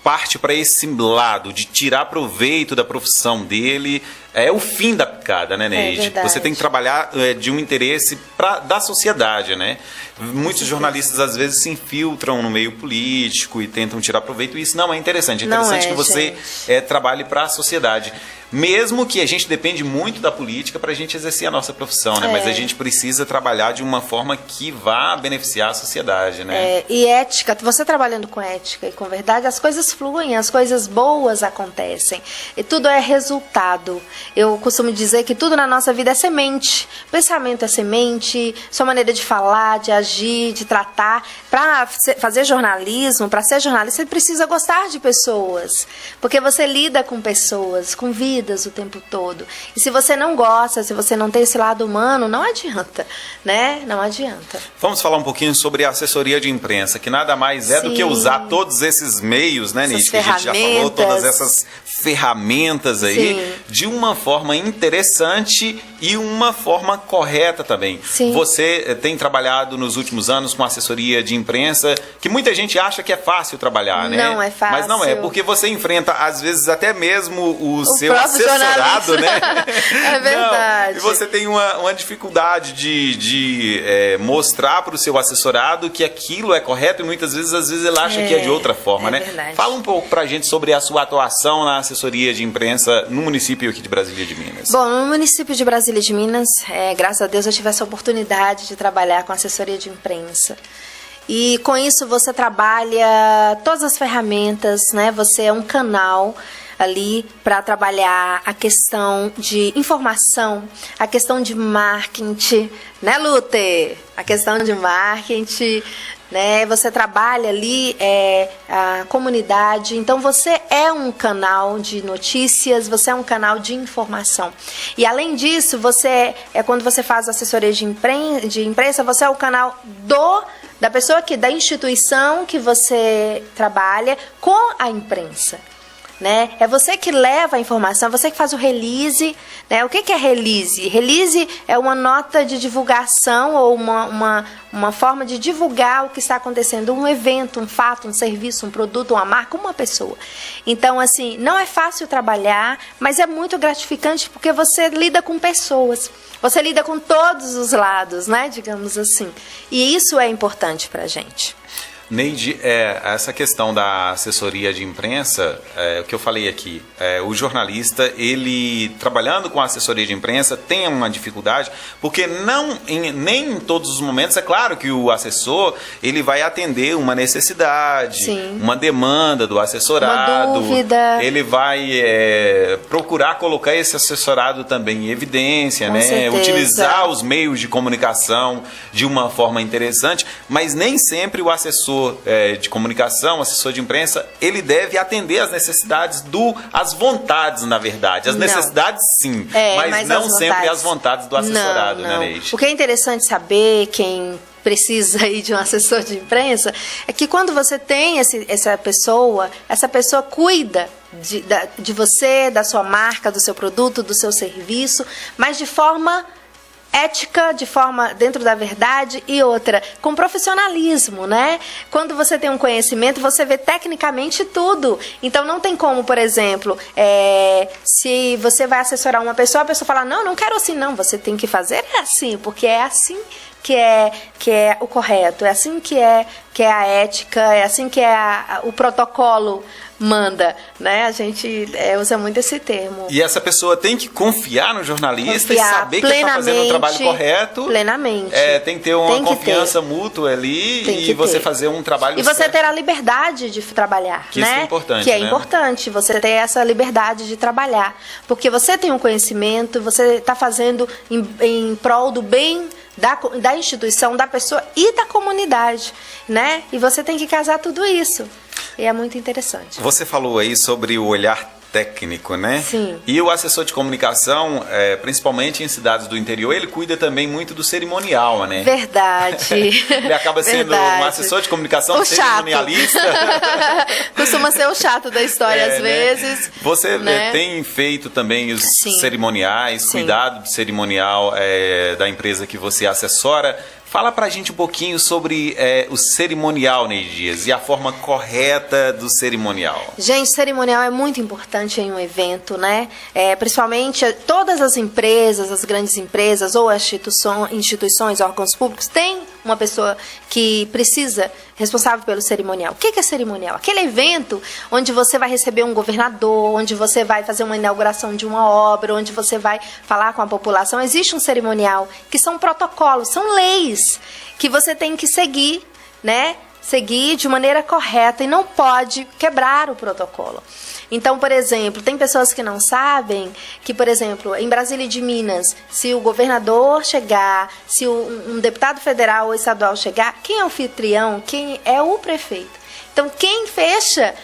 parte para esse lado de tirar proveito da profissão dele, é o fim da picada, né, Neide? Você tem que trabalhar de um interesse da sociedade, né? Muitos jornalistas, às vezes, se infiltram no meio político e tentam tirar proveito. E isso não é interessante. É interessante que você trabalhe para a sociedade. Mesmo que a gente depende muito da política para a gente exercer a nossa profissão, né? Mas a gente precisa trabalhar de uma forma que vá beneficiar a sociedade, né? E ética, você trabalhando com ética e com verdade, as coisas fluem, as coisas boas acontecem. E tudo é resultado. Eu costumo dizer que tudo na nossa vida é semente. Pensamento é semente, sua maneira de falar, de agir, de tratar. Para fazer jornalismo, para ser jornalista, você precisa gostar de pessoas. Porque você lida com pessoas, com vidas o tempo todo. E se você não gosta, se você não tem esse lado humano, não adianta, né? Não adianta. Vamos falar um pouquinho sobre a assessoria de imprensa, que nada mais é do que usar todos esses meios, né, Nietzsche, que a gente já falou, todas essas ferramentas aí, de uma forma interessante e uma forma correta também. Sim. Você tem trabalhado nos últimos anos com assessoria de imprensa, que muita gente acha que é fácil trabalhar, né? Não é fácil. Mas não é, porque você enfrenta, às vezes, até mesmo o seu assessorado, né? É verdade. Não, e você tem uma dificuldade de mostrar para o seu assessorado que aquilo é correto e muitas vezes, ele acha que é de outra forma, né? Verdade. Fala um pouco pra gente sobre a sua atuação na assessoria de imprensa no município aqui de Brasília de Minas. Bom, no município de Brasília de Minas, graças a Deus eu tive essa oportunidade de trabalhar com assessoria de imprensa. E com isso você trabalha todas as ferramentas, né? Você é um canal ali para trabalhar a questão de informação, a questão de marketing, né, Luther? A questão de marketing, né? Você trabalha ali a comunidade, então você é um canal de notícias, você é um canal de informação. E além disso, quando você faz assessoria de imprensa, você é o canal da pessoa da instituição que você trabalha com a imprensa. Né? É você que leva a informação, é você que faz o release, né? O que é release? Release é uma nota de divulgação ou uma forma de divulgar o que está acontecendo, um evento, um fato, um serviço, um produto, uma marca, uma pessoa. Então, assim, não é fácil trabalhar, mas é muito gratificante porque você lida com pessoas, você lida com todos os lados, né? Digamos assim. E isso é importante pra gente. Neide, essa questão da assessoria de imprensa, o que eu falei aqui, o jornalista, ele trabalhando com a assessoria de imprensa tem uma dificuldade, porque nem em todos os momentos, é claro que o assessor, ele vai atender uma necessidade, Sim. uma demanda do assessorado, uma dúvida. ele vai procurar colocar esse assessorado também em evidência, Com né? certeza. Utilizar os meios de comunicação de uma forma interessante, mas nem sempre o assessor de comunicação, assessor de imprensa, ele deve atender às necessidades as vontades, na verdade. As Não. necessidades, sim, mas não sempre as vontades do assessorado, não. né, Neide? O que é interessante saber, quem precisa aí de um assessor de imprensa, é que quando você tem essa pessoa cuida de você, da sua marca, do seu produto, do seu serviço, mas de forma ética, de forma dentro da verdade, e outra, com profissionalismo, né? Quando você tem um conhecimento, você vê tecnicamente tudo. Então, não tem como, por exemplo, se você vai assessorar uma pessoa, a pessoa fala, não quero assim, não, você tem que fazer assim, porque é assim que é o correto, é assim que é a ética, é assim que o protocolo manda, né? A gente usa muito esse termo. E essa pessoa tem que confiar no jornalista e Confiar saber que ele está fazendo o trabalho correto. Plenamente. Tem que ter uma confiança mútua ali e você fazer um trabalho certo. E você ter a liberdade de trabalhar, que né? Isso é importante, que é né? importante você ter essa liberdade de trabalhar. Porque você tem um conhecimento, você está fazendo em prol do bem da instituição, da pessoa e da comunidade, né? E você tem que casar tudo isso. E é muito interessante. Você falou aí sobre o olhar técnico, né? Sim. E o assessor de comunicação, principalmente em cidades do interior, ele cuida também muito do cerimonial, né? Verdade. Ele acaba sendo um assessor de comunicação cerimonialista. Costuma ser o chato da história às vezes. Você né? Tem feito também os Sim. cerimoniais, Sim. cuidado do cerimonial da empresa que você assessora. Fala pra gente um pouquinho sobre o cerimonial, Neide Dias, e a forma correta do cerimonial. Gente, cerimonial é muito importante em um evento, né? Principalmente todas as empresas, as grandes empresas ou as instituições, órgãos públicos, têm uma pessoa que precisa, responsável pelo cerimonial. O que é cerimonial? Aquele evento onde você vai receber um governador, onde você vai fazer uma inauguração de uma obra, onde você vai falar com a população. Existe um cerimonial, que são protocolos, são leis que você tem que seguir, né? Seguir de maneira correta e não pode quebrar o protocolo. Então, por exemplo, tem pessoas que não sabem que, por exemplo, em Brasília de Minas, se o governador chegar, se um deputado federal ou estadual chegar, quem é o anfitrião? Quem é o prefeito? Então, quem fecha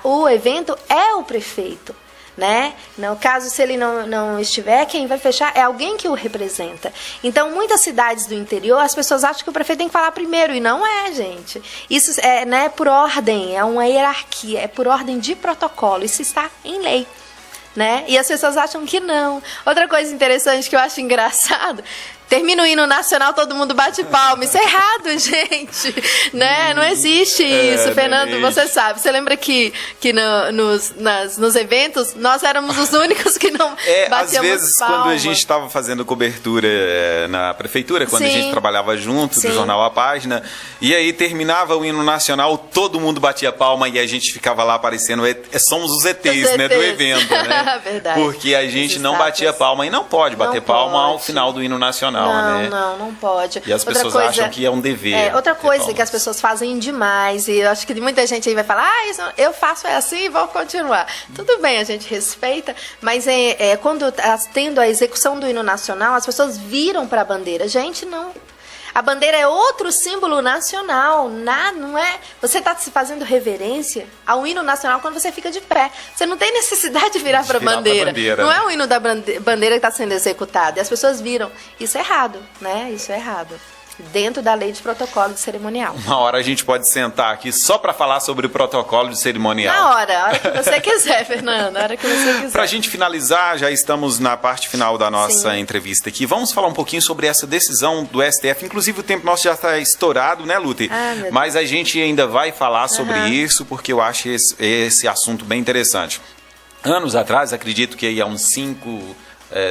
o evento é o prefeito. Né? No caso, se ele não estiver, quem vai fechar é alguém que o representa. Então, muitas cidades do interior, as pessoas acham que o prefeito tem que falar primeiro, e não é, gente. Isso é, né, por ordem, é uma hierarquia, é por ordem de protocolo, isso está em lei. Né? E as pessoas acham que não. Outra coisa interessante que eu acho engraçado, termina o hino nacional, todo mundo bate palma. Isso é errado, gente. Né? Não existe isso, Fernando, você sabe. Você lembra que nos eventos, nós éramos os únicos que não batíamos às vezes, palma. quando a gente estava fazendo cobertura na prefeitura, quando Sim. a gente trabalhava junto, Sim. do jornal A Página, e aí terminava o hino nacional, todo mundo batia palma e a gente ficava lá aparecendo, somos os ETs, né, do evento, né? Verdade. Porque a gente não batia palma, e não pode bater palma ao final do hino nacional. Né? Não pode. E as pessoas acham que é um dever. Outra coisa que as pessoas fazem demais, e eu acho que muita gente aí vai falar, isso eu faço assim e vou continuar. Tudo bem, a gente respeita, mas quando está tendo a execução do hino nacional, as pessoas viram para a bandeira. Gente, não. A bandeira é outro símbolo nacional, não é? Você está se fazendo reverência ao hino nacional quando você fica de pé. Você não tem necessidade de virar para a bandeira. Não é o hino da bandeira que está sendo executado. E as pessoas viram. Isso é errado, né? Isso é errado. Dentro da lei de protocolo de cerimonial. Uma hora a gente pode sentar aqui só para falar sobre o protocolo de cerimonial. Na hora, a hora que você quiser, Fernanda, a hora que você quiser. Para a gente finalizar, já estamos na parte final da nossa entrevista aqui. Vamos falar um pouquinho sobre essa decisão do STF. Inclusive, o tempo nosso já está estourado, né, Lute? Mas a gente ainda vai falar sobre isso, porque eu acho esse assunto bem interessante. Anos atrás, acredito que há uns 5,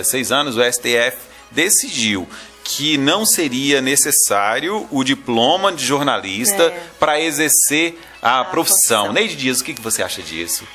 6 anos, o STF decidiu que não seria necessário o diploma de jornalista para exercer a profissão. Neide Dias, o que você acha disso?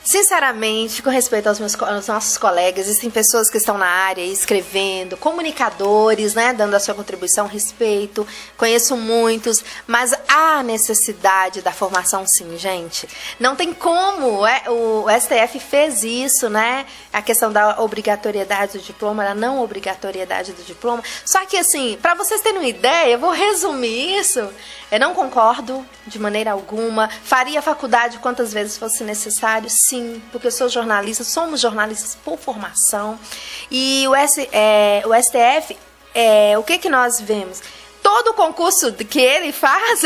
Sinceramente, com respeito aos nossos colegas, existem pessoas que estão na área escrevendo, comunicadores, né, dando a sua contribuição, respeito, conheço muitos, mas há necessidade da formação sim, gente. Não tem como, o STF fez isso, né, a questão da obrigatoriedade do diploma, da não obrigatoriedade do diploma, só que assim, para vocês terem uma ideia, eu vou resumir isso, eu não concordo de maneira alguma, faria faculdade quantas vezes fosse necessário, sim, porque eu sou jornalista, somos jornalistas por formação. E o STF, o que nós vemos? Todo o concurso que ele faz,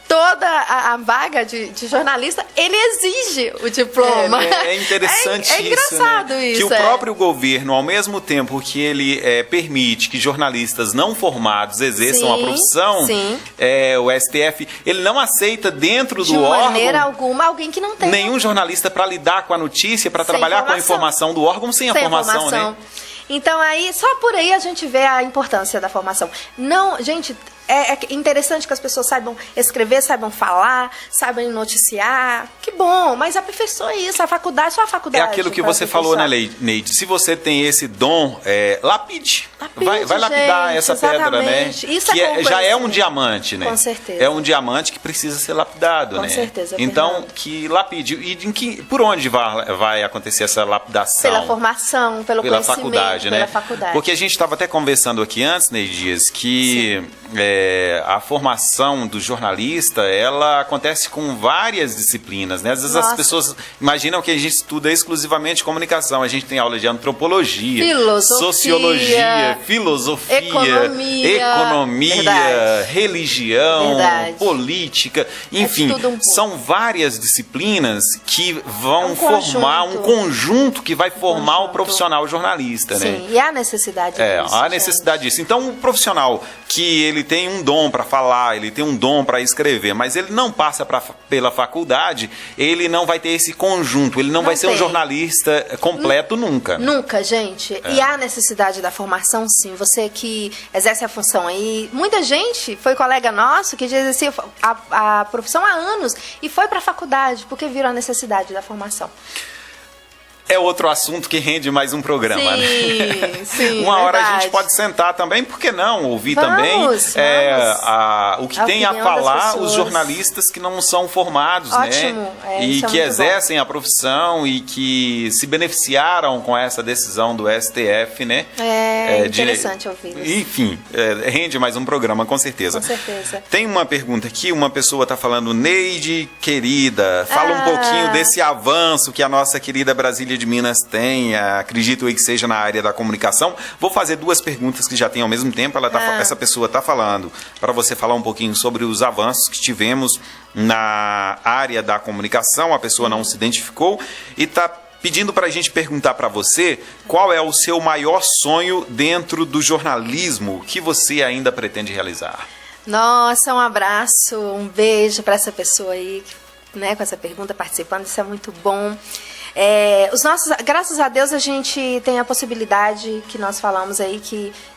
toda a vaga de jornalista, ele exige o diploma. É interessante isso. É engraçado isso. Que o próprio governo, ao mesmo tempo que ele permite que jornalistas não formados exerçam a profissão, o STF, ele não aceita dentro do órgão... De maneira alguma, alguém que não tem... Nenhum jornalista para lidar com a notícia, para trabalhar com a informação do órgão sem a formação, né? Então, aí, só por aí a gente vê a importância da formação. Não, gente, é interessante que as pessoas saibam escrever, saibam falar, saibam noticiar. Que bom, mas aperfeiçoa isso, a faculdade, só a faculdade. É aquilo que você falou, né, Neide? Se você tem esse dom, lapide. Vai lapidar, gente, essa pedra, né? Isso que já é um diamante, né? Com certeza. É um diamante que precisa ser lapidado, né? Com certeza. Então, que lapide. E por onde vai acontecer essa lapidação? Pela formação, pela faculdade, né? Pela faculdade. Porque a gente estava até conversando aqui antes, Neide Dias, que a formação do jornalista, ela acontece com várias disciplinas, né? Às vezes as pessoas imaginam que a gente estuda exclusivamente comunicação. A gente tem aula de antropologia, sociologia, filosofia, economia, religião, política, enfim, são várias disciplinas que vão formar um conjunto que vai formar o profissional jornalista, né? Sim, e há necessidade disso. Há necessidade disso. Então, um profissional que ele tem um dom para falar, ele tem um dom para escrever, mas ele não passa pela faculdade, ele não vai ter esse conjunto, ele não vai ser um jornalista completo nunca. Nunca, gente. E há necessidade da formação, sim. Você que exerce a função aí, muita gente foi colega nosso que já exercia a profissão há anos e foi para a faculdade porque viram a necessidade da formação. É outro assunto que rende mais um programa, sim, né? Sim, uma hora a gente pode sentar também, por que não? Ouvir também o que tem a falar os jornalistas que não são formados, ótimo, né? E que exercem a profissão e que se beneficiaram com essa decisão do STF, né? Interessante ouvir isso. Enfim, rende mais um programa, com certeza. Com certeza. Tem uma pergunta aqui, uma pessoa está falando, Neide, querida, fala um pouquinho desse avanço que a nossa querida Brasília de Minas tem, acredito eu que seja na área da comunicação. Vou fazer duas perguntas que já tem ao mesmo tempo. Essa pessoa está falando para você falar um pouquinho sobre os avanços que tivemos na área da comunicação. A pessoa não se identificou e está pedindo para a gente perguntar para você qual é o seu maior sonho dentro do jornalismo que você ainda pretende realizar. Nossa, um abraço, um beijo para essa pessoa aí, né, com essa pergunta participando, isso é muito bom. Graças a Deus a gente tem a possibilidade que nós falamos aí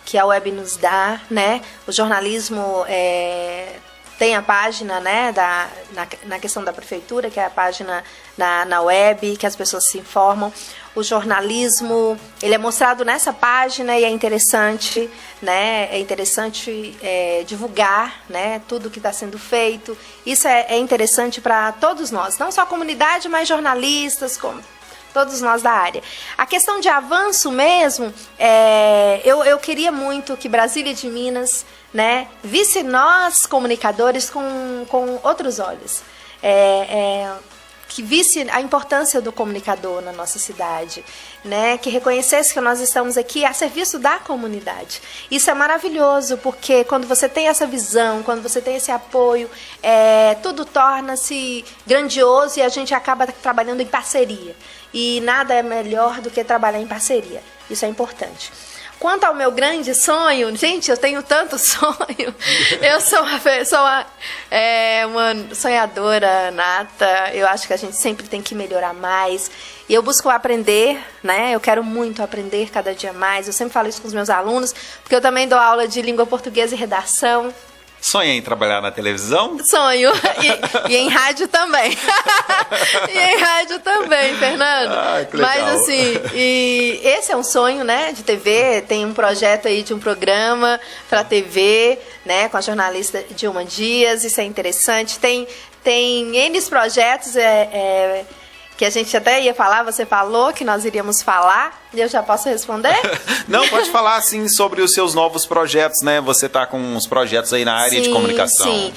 que a web nos dá, né? O jornalismo tem a página, né, na questão da prefeitura, que é a página na web, que as pessoas se informam. O jornalismo, ele é mostrado nessa página e é interessante, né? É interessante divulgar, né, tudo que está sendo feito. Isso é interessante para todos nós, não só a comunidade, mas jornalistas, como todos nós da área. A questão de avanço mesmo, eu queria muito que Brasília de Minas, né, visse nós, comunicadores, com outros olhos. Que visse a importância do comunicador na nossa cidade, né? Que reconhecesse que nós estamos aqui a serviço da comunidade. Isso é maravilhoso, porque quando você tem essa visão, quando você tem esse apoio, tudo torna-se grandioso e a gente acaba trabalhando em parceria. E nada é melhor do que trabalhar em parceria. Isso é importante. Quanto ao meu grande sonho, gente, eu tenho tanto sonho. Eu sou uma sonhadora nata. Eu acho que a gente sempre tem que melhorar mais. E eu busco aprender, né? Eu quero muito aprender cada dia mais. Eu sempre falo isso com os meus alunos, porque eu também dou aula de língua portuguesa e redação. Sonha em trabalhar na televisão? Sonho. E em rádio também. E em rádio também, Fernando. Ah, que legal. Mas assim, e esse é um sonho, né, de TV. Tem um projeto aí de um programa para TV, né, com a jornalista Dilma Dias. Isso é interessante. Tem N projetos que a gente até ia falar, você falou que nós iríamos falar, e eu já posso responder? Não, pode falar, sim, sobre os seus novos projetos, né? Você está com uns projetos aí na área de comunicação. Sim,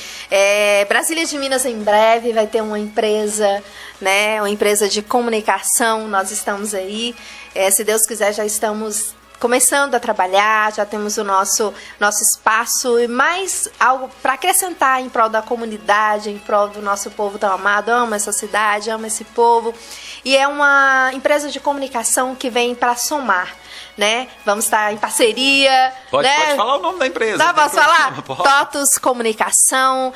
Brasília de Minas em breve vai ter uma empresa, né? Uma empresa de comunicação, nós estamos aí, se Deus quiser já estamos começando a trabalhar, já temos o nosso espaço e mais algo para acrescentar em prol da comunidade, em prol do nosso povo tão amado. Amo essa cidade, amo esse povo. E é uma empresa de comunicação que vem para somar, né? Vamos estar em parceria. Pode né? falar o nome da empresa. Não, posso falar? Pode. TOTUS Comunicação.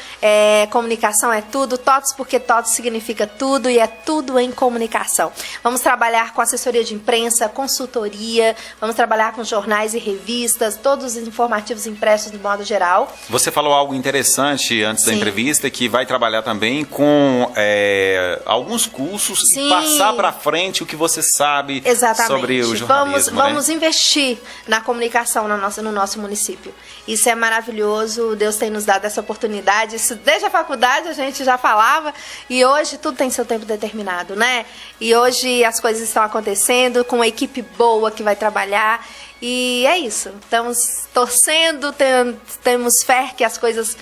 Comunicação é tudo. TOTUS porque TOTUS significa tudo e é tudo em comunicação. Vamos trabalhar com assessoria de imprensa, consultoria, vamos trabalhar com jornais e revistas, todos os informativos impressos de modo geral. Você falou algo interessante antes da entrevista, que vai trabalhar também com alguns cursos e passar para frente o que você sabe sobre o jornalismo. Vamos investir na comunicação no nosso município. Isso é maravilhoso, Deus tem nos dado essa oportunidade. Isso desde a faculdade a gente já falava e hoje tudo tem seu tempo determinado, né? E hoje as coisas estão acontecendo com uma equipe boa que vai trabalhar e é isso. Estamos torcendo, temos fé que as coisas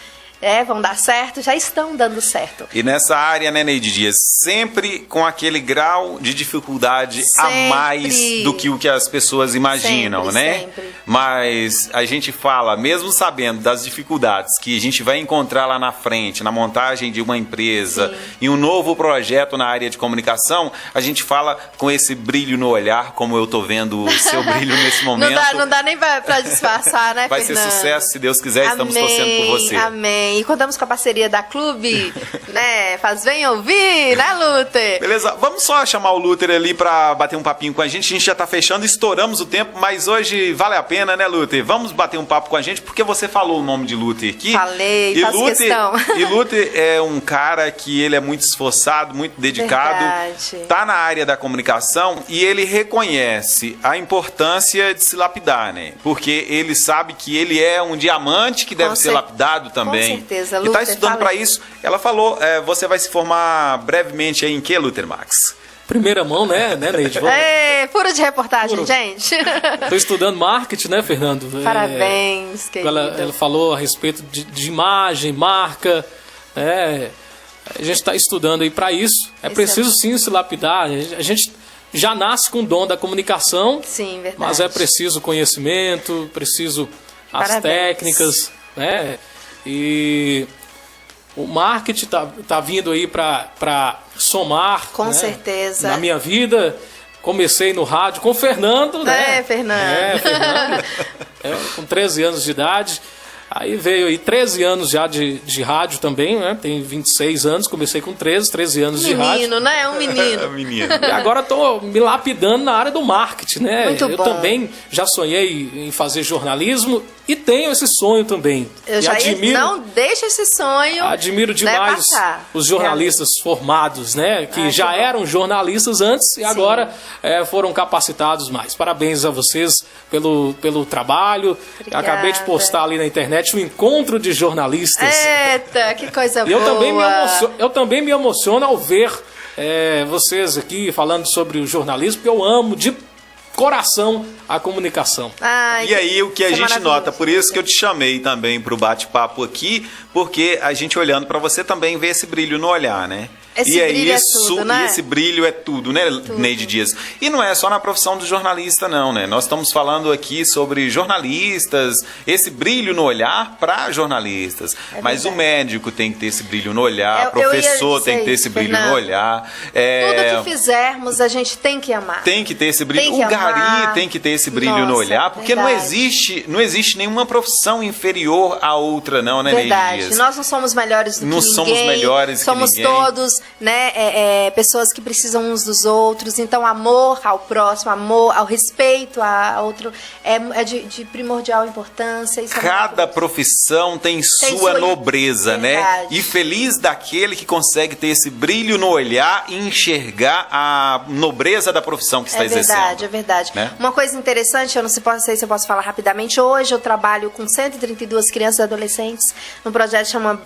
vão dar certo, já estão dando certo. E nessa área, né, Neide Dias, sempre com aquele grau de dificuldade a mais do que o que as pessoas imaginam, né? Sempre. Mas a gente fala, mesmo sabendo das dificuldades que a gente vai encontrar lá na frente, na montagem de uma empresa e um novo projeto na área de comunicação, a gente fala com esse brilho no olhar, como eu tô vendo o seu brilho nesse momento. Não dá nem pra disfarçar, né, Vai Fernando? ser sucesso, se Deus quiser, estamos torcendo por você. Amém. E contamos com a parceria da Clube, né? Faz bem ouvir, né, Luther? Beleza, vamos só chamar o Luther ali pra bater um papinho com a gente já tá fechando, estouramos o tempo, mas hoje vale a pena, né, Luther? Vamos bater um papo com a gente, porque você falou o nome de Luther aqui. Falei, faço questão. E Luther é um cara que ele é muito esforçado, muito dedicado. Verdade. Tá na área da comunicação e ele reconhece a importância de se lapidar, né? Porque ele sabe que ele é um diamante que deve ser lapidado também. Com certeza, e Luther. tá estudando para isso. Ela falou, você vai se formar brevemente aí em que, Luther Max? Primeira mão, né, Neide? Furo de reportagem, gente. Estou estudando marketing, né, Fernando? Parabéns, querido. Ela falou a respeito de imagem, marca, a gente está estudando aí para isso. É preciso sim se lapidar. A gente já nasce com o dom da comunicação, sim, verdade. Mas é preciso conhecimento, preciso as técnicas, né? E o marketing tá vindo aí para somar. Com certeza. Na minha vida, comecei no rádio com o Fernando, né? Fernando. Fernando. Com 13 anos de idade. Aí veio aí 13 anos já de rádio também, né? Tem 26 anos, comecei com 13 anos de rádio. Menino, né? Um menino. Menino. E agora estou me lapidando na área do marketing, né? Muito bom. Eu também já sonhei em fazer jornalismo e tenho esse sonho também. Não deixa esse sonho. Admiro demais os jornalistas formados, né? Que já eram jornalistas antes e agora foram capacitados mais. Parabéns a vocês pelo trabalho. Obrigada. Acabei de postar ali na internet o encontro de jornalistas. Eita, que coisa boa. Eu também me emociono ao ver vocês aqui falando sobre o jornalismo, porque eu amo de coração a comunicação. E aí o que a gente nota, por isso que eu te chamei também para o bate-papo aqui, porque a gente olhando para você também vê esse brilho no olhar, né? Esse e é brilho é isso, tudo, né? E esse brilho é tudo, né, Neide Dias? E não é só na profissão do jornalista, não, né? Nós estamos falando aqui sobre jornalistas, esse brilho no olhar para jornalistas. Mas o médico tem que ter esse brilho no olhar, o professor tem que ter esse brilho no olhar. Tudo que fizermos, a gente tem que amar. Tem que ter esse brilho. O gari tem que ter esse brilho no olhar, porque não existe nenhuma profissão inferior à outra, não, né, Neide Dias? Nós não somos melhores do que ninguém. Não somos melhores que ninguém. Somos todos, né, pessoas que precisam uns dos outros. Então, amor ao próximo, amor ao respeito a outro é de primordial importância. Isso Cada profissão tem sua nobreza, né? E feliz daquele que consegue ter esse brilho no olhar e enxergar a nobreza da profissão que está exercendo. É verdade. Né? Uma coisa interessante, eu não sei se eu posso falar rapidamente. Hoje eu trabalho com 132 crianças e adolescentes num projeto que chama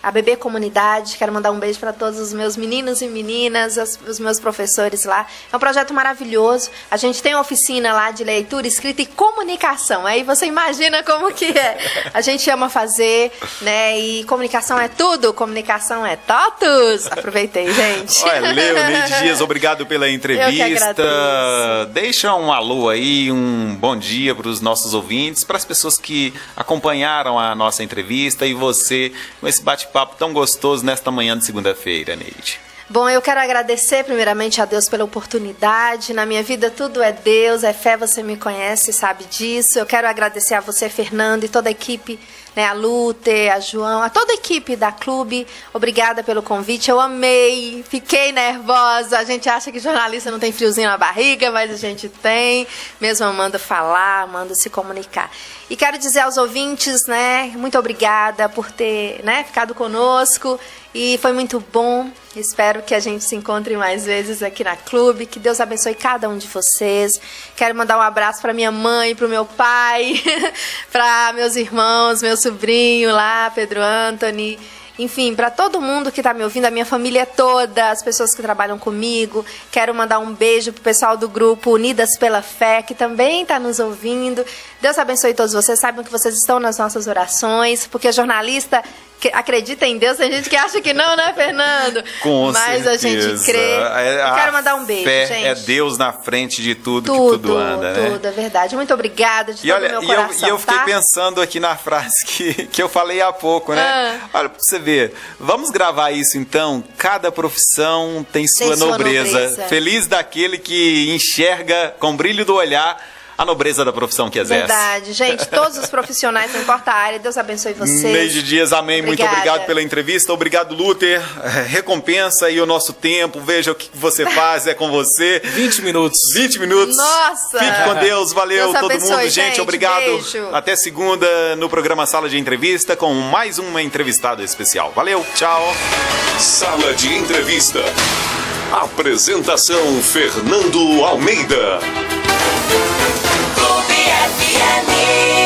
a Bebê Comunidade. Quero mandar um beijo para todos os meus meninos e meninas, os meus professores lá. É um projeto maravilhoso. A gente tem uma oficina lá de leitura, escrita e comunicação. Aí você imagina como que é. A gente ama fazer, né? E comunicação é tudo. Comunicação é totus. Aproveitei, gente. Olha, Neide Dias, obrigado pela entrevista. Eu que agradeço. Deixa um alô aí, um bom dia para os nossos ouvintes, para as pessoas que acompanharam a nossa entrevista e você com esse bate-papo tão gostoso nesta manhã de segunda-feira, Neide. Bom, eu quero agradecer primeiramente a Deus pela oportunidade. Na minha vida tudo é Deus, é fé, você me conhece, sabe disso. Eu quero agradecer a você, Fernando, e toda a equipe, né, a Luther, a João, a toda a equipe da Clube. Obrigada pelo convite, eu amei, fiquei nervosa. A gente acha que jornalista não tem friozinho na barriga, mas a gente tem, mesmo amando falar, amando se comunicar. E quero dizer aos ouvintes, né, muito obrigada por ter, né, ficado conosco. E foi muito bom. Espero que a gente se encontre mais vezes aqui na Clube. Que Deus abençoe cada um de vocês. Quero mandar um abraço para minha mãe, para o meu pai, para meus irmãos, meu sobrinho lá, Pedro Anthony. Enfim, para todo mundo que está me ouvindo, a minha família toda, as pessoas que trabalham comigo. Quero mandar um beijo pro pessoal do grupo Unidas pela Fé, que também está nos ouvindo. Deus abençoe todos vocês. Saibam que vocês estão nas nossas orações, porque jornalista acredita em Deus. Tem gente que acha que não, né, Fernando? Mas a gente crê. Eu quero mandar um beijo, fé gente. É Deus na frente de tudo que tudo anda, né? Tudo, é verdade. Muito obrigada de todo o meu coração, E eu fiquei pensando aqui na frase que eu falei há pouco, né? Olha, pra você ver. Vamos gravar isso, então. Cada profissão tem sua nobreza. Feliz daquele que enxerga com brilho do olhar a nobreza da profissão que exerce. Verdade, gente, todos os profissionais, não importa a área, Deus abençoe vocês. Neide Dias, amém, muito obrigado pela entrevista, obrigado, Luther, recompensa aí o nosso tempo, veja o que você faz, é com você. 20 minutos. 20 minutos. Nossa! Fique com Deus, valeu Deus todo abençoe, mundo, gente, obrigado. Beijo. Até segunda no programa Sala de Entrevista com mais uma entrevistada especial. Valeu, tchau. Sala de Entrevista. Apresentação Fernando Almeida. Clube FM.